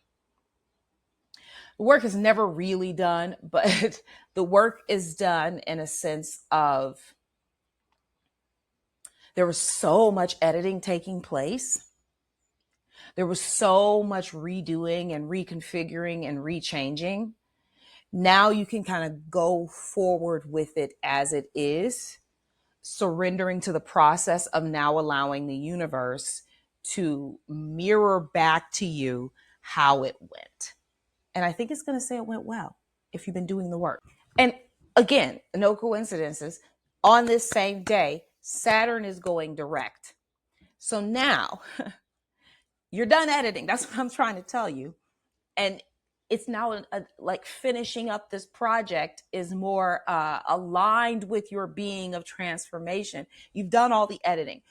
The work is never really done, but the work is done in a sense of there was so much editing taking place. There was so much redoing and reconfiguring and rechanging. Now you can kind of go forward with it as it is, surrendering to the process of now allowing the universe to mirror back to you how it went. And I think it's going to say it went well if you've been doing the work. And again, no coincidences. On this same day, Saturn is going direct. So now you're done editing. That's what I'm trying to tell you. And it's now like finishing up this project is more aligned with your being of transformation. You've done all the editing.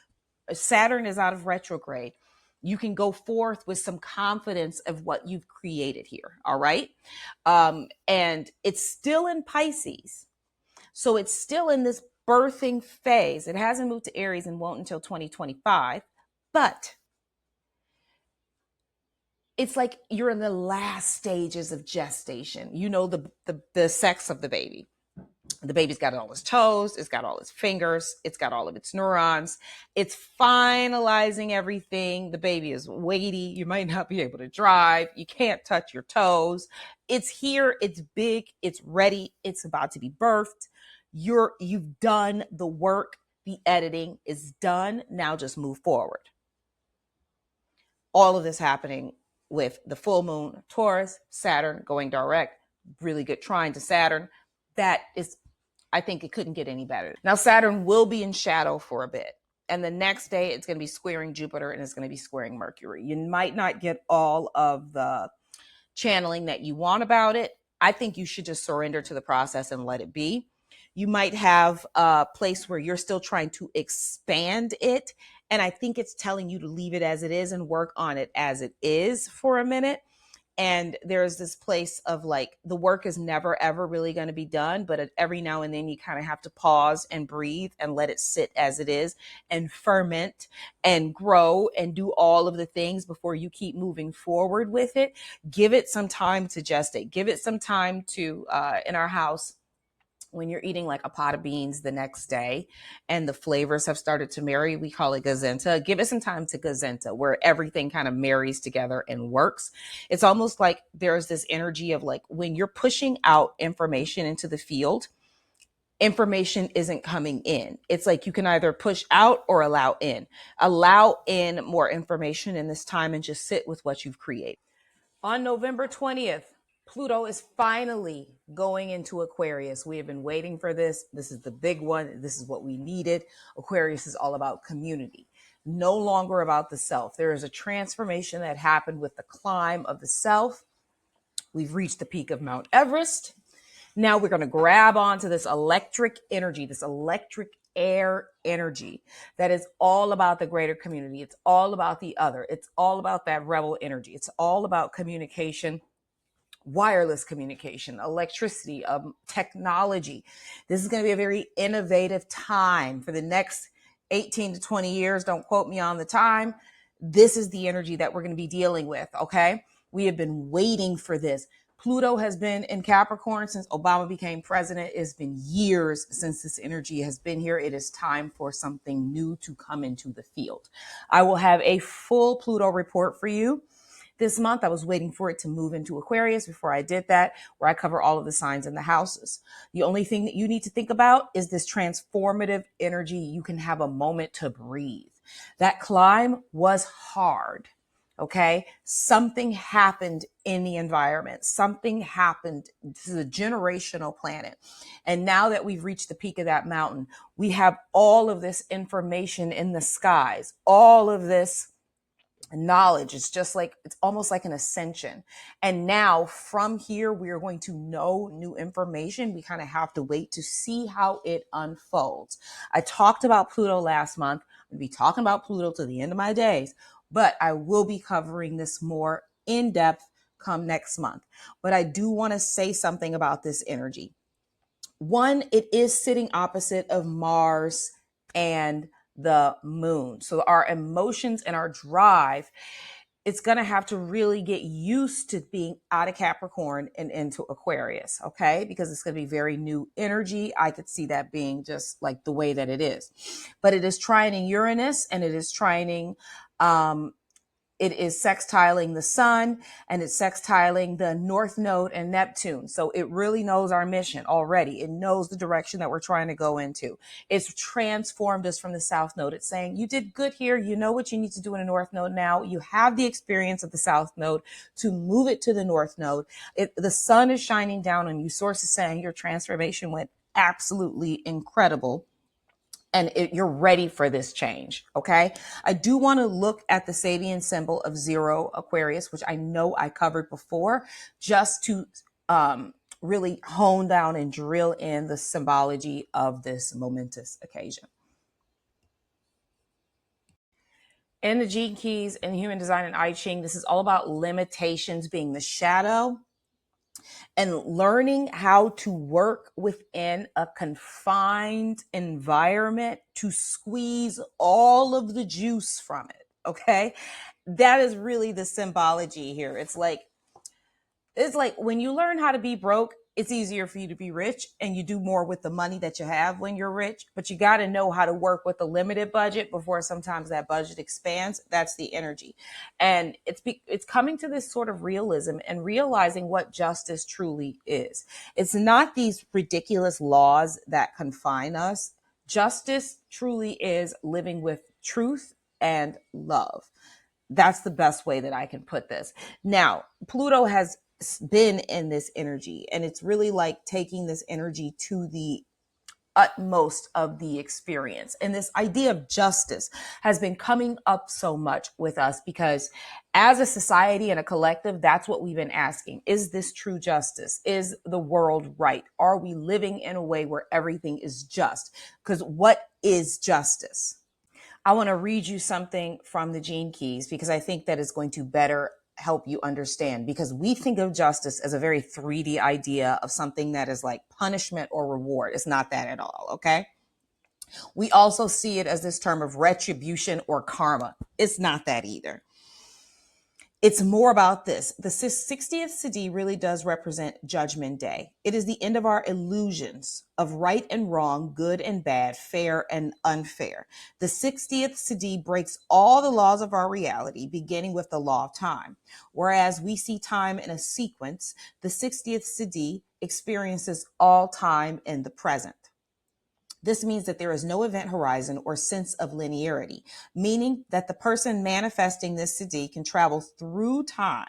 Saturn is out of retrograde. You can go forth with some confidence of what you've created here. All right. And it's still in Pisces. So it's still in this birthing phase. It hasn't moved to Aries and won't until 2025. But it's like you're in the last stages of gestation. You know, the sex of the baby. The baby's got all its toes, it's got all its fingers, it's got all of its neurons. It's finalizing everything. The baby is weighty. You might not be able to drive. You can't touch your toes. It's here, it's big, it's ready, it's about to be birthed. You've done the work. The editing is done. Now just move forward. All of this happening with the full moon, Taurus, Saturn going direct, really good trine to Saturn. That is, I think it couldn't get any better. Now, Saturn will be in shadow for a bit. And the next day, it's going to be squaring Jupiter and it's going to be squaring Mercury. You might not get all of the channeling that you want about it. I think you should just surrender to the process and let it be. You might have a place where you're still trying to expand it. And I think it's telling you to leave it as it is and work on it as it is for a minute. And there's this place of like, the work is never, ever really going to be done. But every now and then you kind of have to pause and breathe and let it sit as it is and ferment and grow and do all of the things before you keep moving forward with it. Give it some time to gestate. Give it some time to, in our house, when you're eating like a pot of beans the next day and the flavors have started to marry, we call it gazenta. Give it some time to gazenta, where everything kind of marries together and works. It's almost like there's this energy of like, when you're pushing out information into the field, information isn't coming in. It's like you can either push out or allow in. Allow in more information in this time and just sit with what you've created. On November 20th, Pluto is finally going into Aquarius. We have been waiting for this. This is the big one. This is what we needed. Aquarius is all about community, no longer about the self. There is a transformation that happened with the climb of the self. We've reached the peak of Mount Everest. Now we're going to grab onto this electric energy, this electric air energy that is all about the greater community. It's all about the other. It's all about that rebel energy. It's all about communication, wireless communication, electricity, technology. This is going to be a very innovative time for the next 18 to 20 years. Don't quote me on the time. This is the energy that we're going to be dealing with. Okay. We have been waiting for this. Pluto has been in Capricorn since Obama became president. It's been years since this energy has been here. It is time for something new to come into the field. I will have a full Pluto report for you this month. I was waiting for it to move into Aquarius before I did that, where I cover all of the signs and the houses. The only thing that you need to think about is this transformative energy. You can have a moment to breathe. That climb was hard. Okay. Something happened in the environment. Something happened. This is a generational planet. And now that we've reached the peak of that mountain, we have all of this information in the skies, all of this knowledge. It's just like, it's almost like an ascension. And now from here, we are going to know new information. We kind of have to wait to see how it unfolds. I talked about Pluto last month. I'm going to be talking about Pluto to the end of my days, but I will be covering this more in depth come next month. But I do want to say something about this energy. One, it is sitting opposite of Mars and the moon. So our emotions and our drive, it's going to have to really get used to being out of Capricorn and into Aquarius, okay? Because it's going to be very new energy. I could see that being just like the way that it is. But it is trining Uranus, and it is trining it is sextiling the sun, and it's sextiling the North Node and Neptune. So it really knows our mission already. It knows the direction that we're trying to go into. It's transformed us from the South Node. It's saying, you did good here. You know what you need to do in a North Node now. You have the experience of the South Node to move it to the North Node. The sun is shining down on you. Source is saying your transformation went absolutely incredible. And you're ready for this change. Okay. I do want to look at the Sabian symbol of 0 Aquarius, which I know I covered before, just to really hone down and drill in the symbology of this momentous occasion. In the Gene Keys and Human Design and I Ching, this is all about limitations being the shadow, and learning how to work within a confined environment to squeeze all of the juice from it. Okay. That is really the symbology here. It's like when you learn how to be broke, it's easier for you to be rich, and you do more with the money that you have when you're rich. But you got to know how to work with a limited budget before sometimes that budget expands. That's the energy. And it's coming to this sort of realism and realizing what justice truly is. It's not these ridiculous laws that confine us. Justice truly is living with truth and love. That's the best way that I can put this. Now, Pluto has been in this energy, and it's really like taking this energy to the utmost of the experience. And this idea of justice has been coming up so much with us because as a society and a collective, that's what we've been asking. Is this true justice? Is the world right? Are we living in a way where everything is just? Because what is justice? I want to read you something from the Gene Keys because I think that is going to better help you understand, because we think of justice as a very 3D idea of something that is like punishment or reward. It's not that at all, okay? We also see it as this term of retribution or karma. It's not that either. It's more about this. The 60th Siddhi really does represent Judgment Day. It is the end of our illusions of right and wrong, good and bad, fair and unfair. The 60th Siddhi breaks all the laws of our reality, beginning with the law of time. Whereas we see time in a sequence, the 60th Siddhi experiences all time in the present. This means that there is no event horizon or sense of linearity, meaning that the person manifesting this siddhi can travel through time.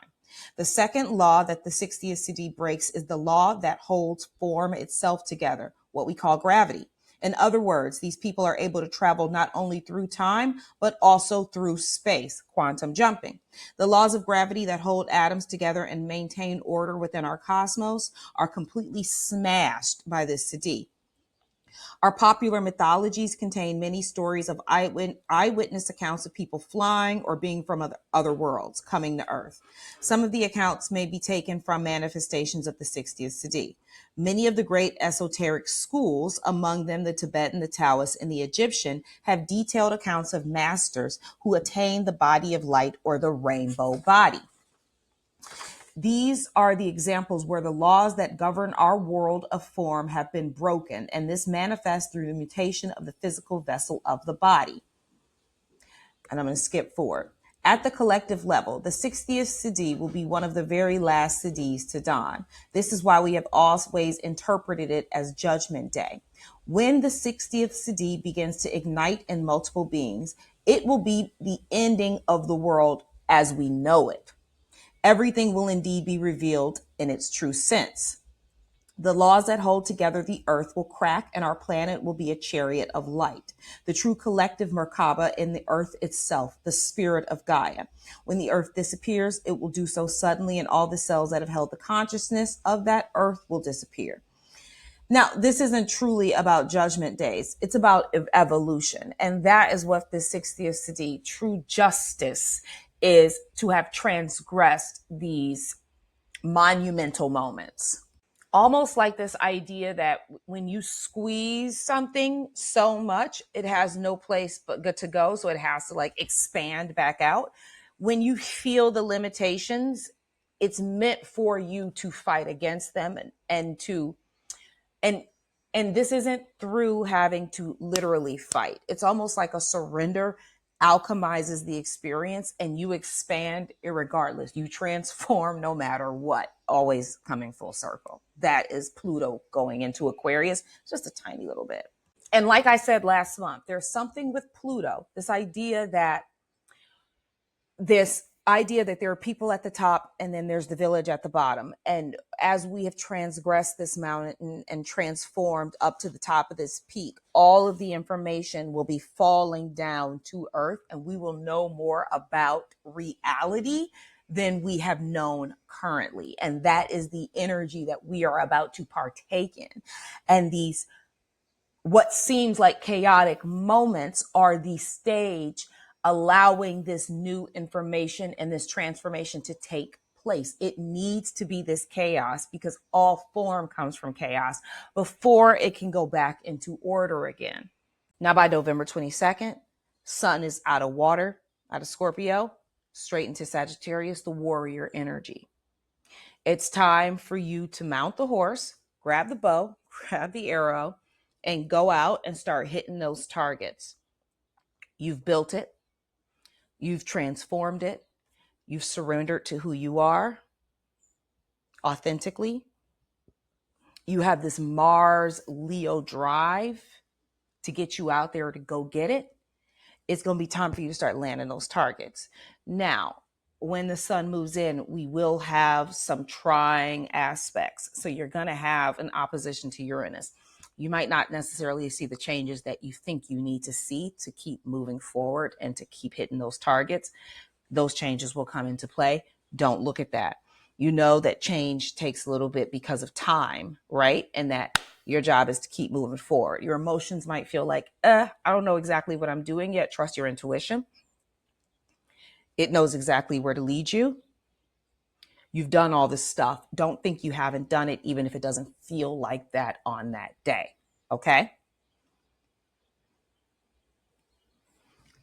The second law that the 60th siddhi breaks is the law that holds form itself together, what we call gravity. In other words, these people are able to travel not only through time, but also through space, quantum jumping. The laws of gravity that hold atoms together and maintain order within our cosmos are completely smashed by this siddhi. Our popular mythologies contain many stories of eyewitness accounts of people flying or being from other worlds coming to Earth. Some of the accounts may be taken from manifestations of the 60th Siddhi. Many of the great esoteric schools, among them the Tibetan, the Taoist, and the Egyptian, have detailed accounts of masters who attain the body of light or the rainbow body. These are the examples where the laws that govern our world of form have been broken, and this manifests through the mutation of the physical vessel of the body. And I'm going to skip forward. At the collective level, the 60th Siddhi will be one of the very last Siddhis to dawn. This is why we have always interpreted it as Judgment Day. When the 60th Siddhi begins to ignite in multiple beings, it will be the ending of the world as we know it. Everything will indeed be revealed in its true sense. The laws that hold together the earth will crack, and our planet will be a chariot of light. The true collective Merkaba in the earth itself, the spirit of Gaia. When the earth disappears, it will do so suddenly, and all the cells that have held the consciousness of that earth will disappear. Now, this isn't truly about judgment days. It's about evolution. And that is what the 60th Siddhi, true justice, is, to have transgressed these monumental moments. Almost like this idea that when you squeeze something so much, it has no place but good to go. So it has to like expand back out. When you feel the limitations, it's meant for you to fight against them and this isn't through having to literally fight. It's almost like a surrender alchemizes the experience, and you expand irregardless. You transform no matter what, always coming full circle. That is Pluto going into Aquarius, just a tiny little bit. And like I said last month, there's something with Pluto, this idea that there are people at the top and then there's the village at the bottom. And as we have transgressed this mountain and transformed up to the top of this peak, all of the information will be falling down to earth, and we will know more about reality than we have known currently. And that is the energy that we are about to partake in. And these, what seems like chaotic moments, are the stage allowing this new information and this transformation to take place. It needs to be this chaos, because all form comes from chaos before it can go back into order again. Now, by November 22nd, Sun is out of water, out of Scorpio, straight into Sagittarius, the warrior energy. It's time for you to mount the horse, grab the bow, grab the arrow, and go out and start hitting those targets. You've built it. You've transformed it. You've surrendered to who you are authentically. You have this Mars Leo drive to get you out there to go get it. It's going to be time for you to start landing those targets. Now, when the sun moves in, we will have some trying aspects. So you're going to have an opposition to Uranus. You might not necessarily see the changes that you think you need to see to keep moving forward and to keep hitting those targets. Those changes will come into play. Don't look at that. You know that change takes a little bit because of time, right? And that your job is to keep moving forward. Your emotions might feel like, I don't know exactly what I'm doing yet. Trust your intuition. It knows exactly where to lead you. You've done all this stuff. Don't think you haven't done it, even if it doesn't feel like that on that day. Okay?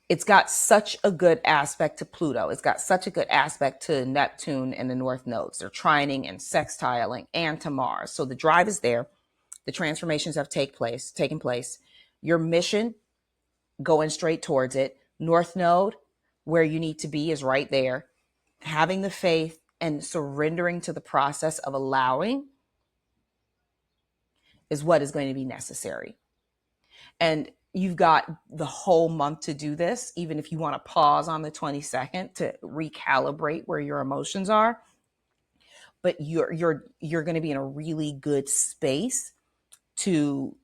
It's got such a good aspect to Pluto. It's got such a good aspect to Neptune and the North nodes. They're trining and sextiling and to Mars. So the drive is there. The transformations have taken place. Your mission, going straight towards it. North node, where you need to be, is right there. Having the faith and surrendering to the process of allowing is what is going to be necessary. And you've got the whole month to do this, even if you want to pause on the 22nd to recalibrate where your emotions are. But you're going to be in a really good space to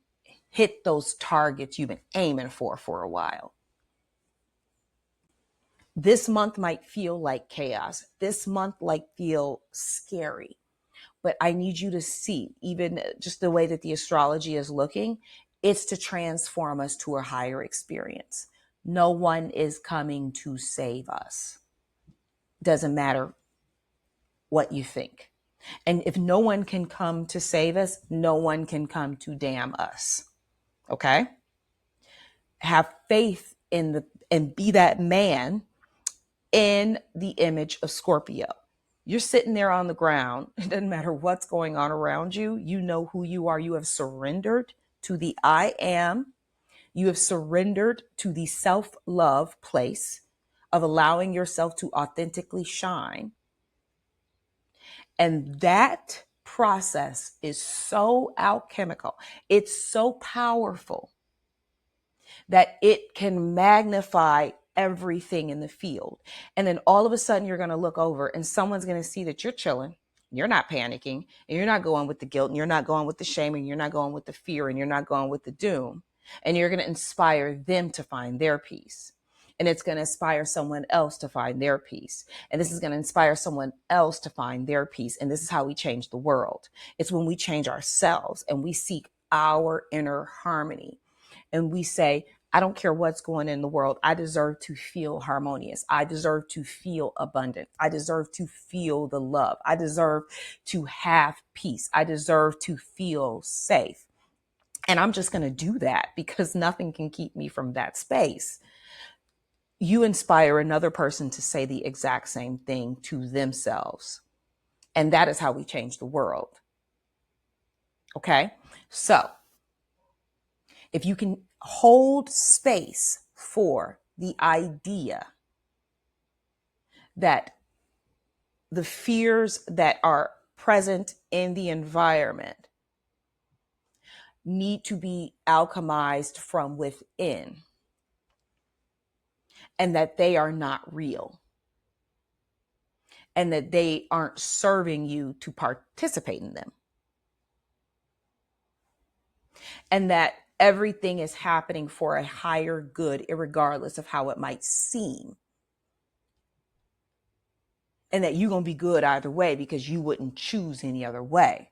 hit those targets you've been aiming for a while. This month might feel like chaos. This month might feel scary. But I need you to see, even just the way that the astrology is looking, it's to transform us to a higher experience. No one is coming to save us. Doesn't matter what you think. And if no one can come to save us, no one can come to damn us. Okay? Have faith and be that man in the image of Scorpio. You're sitting there on the ground. It doesn't matter what's going on around you. You know who you are. You have surrendered to the I am. You have surrendered to the self-love place of allowing yourself to authentically shine. And that process is so alchemical. It's so powerful that it can magnify everything in the field. And then all of a sudden you're going to look over and someone's going to see that you're chilling. You're not panicking, and you're not going with the guilt, and you're not going with the shame, and you're not going with the fear, and you're not going with the doom. And you're going to inspire them to find their peace. And it's going to inspire someone else to find their peace. And this is going to inspire someone else to find their peace. And this is how we change the world. It's when we change ourselves and we seek our inner harmony. And we say, I don't care what's going on in the world. I deserve to feel harmonious. I deserve to feel abundant. I deserve to feel the love. I deserve to have peace. I deserve to feel safe. And I'm just going to do that because nothing can keep me from that space. You inspire another person to say the exact same thing to themselves. And that is how we change the world. Okay? So, if you can hold space for the idea that the fears that are present in the environment need to be alchemized from within, and that they are not real, and that they aren't serving you to participate in them, and that everything is happening for a higher good, irregardless of how it might seem. And that you're going to be good either way because you wouldn't choose any other way.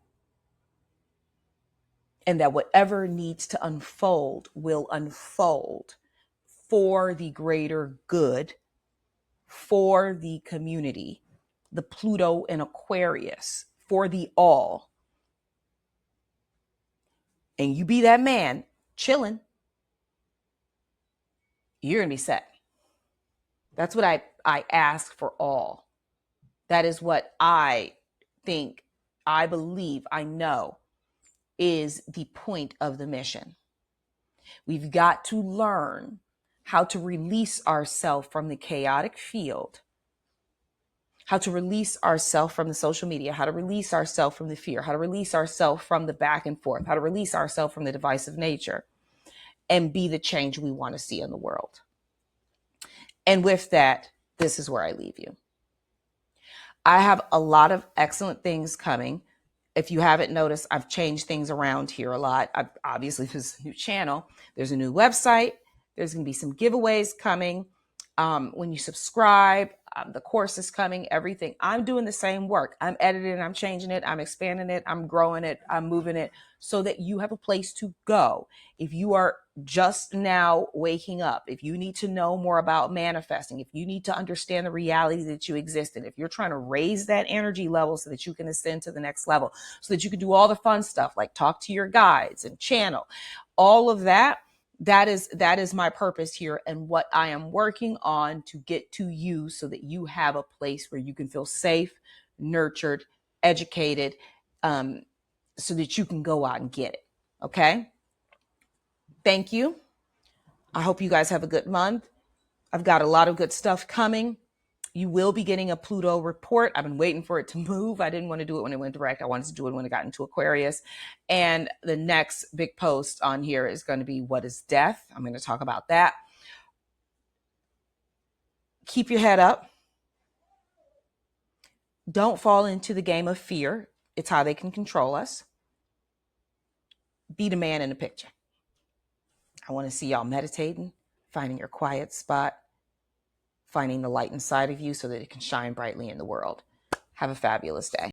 And that whatever needs to unfold will unfold for the greater good, for the community, the Pluto and Aquarius, for the all. And you be that man chilling, you're going to be set. That's what I ask for all. That is what I think, I believe, I know is the point of the mission. We've got to learn how to release ourselves from the chaotic field, how to release ourselves from the social media, how to release ourselves from the fear, how to release ourselves from the back and forth, how to release ourselves from the divisive nature, and be the change we want to see in the world. And with that, this is where I leave you. I have a lot of excellent things coming. If you haven't noticed, I've changed things around here a lot. Obviously, there's a new channel. There's a new website. There's going to be some giveaways coming. When you subscribe, The course is coming, everything. I'm doing the same work. I'm editing it, I'm changing it, I'm expanding it, I'm growing it, I'm moving it so that you have a place to go. If you are just now waking up, if you need to know more about manifesting, if you need to understand the reality that you exist in, if you're trying to raise that energy level so that you can ascend to the next level, so that you can do all the fun stuff like talk to your guides and channel, all of that, that is my purpose here and what I am working on to get to you so that you have a place where you can feel safe, nurtured, educated, so that you can go out and get it. Okay. Thank you. I hope you guys have a good month. I've got a lot of good stuff coming. You will be getting a Pluto report. I've been waiting for it to move. I didn't want to do it when it went direct. I wanted to do it when it got into Aquarius. And the next big post on here is going to be what is death? I'm going to talk about that. Keep your head up. Don't fall into the game of fear. It's how they can control us. Be the man in the picture. I want to see y'all meditating, finding your quiet spot, finding the light inside of you so that it can shine brightly in the world. Have a fabulous day.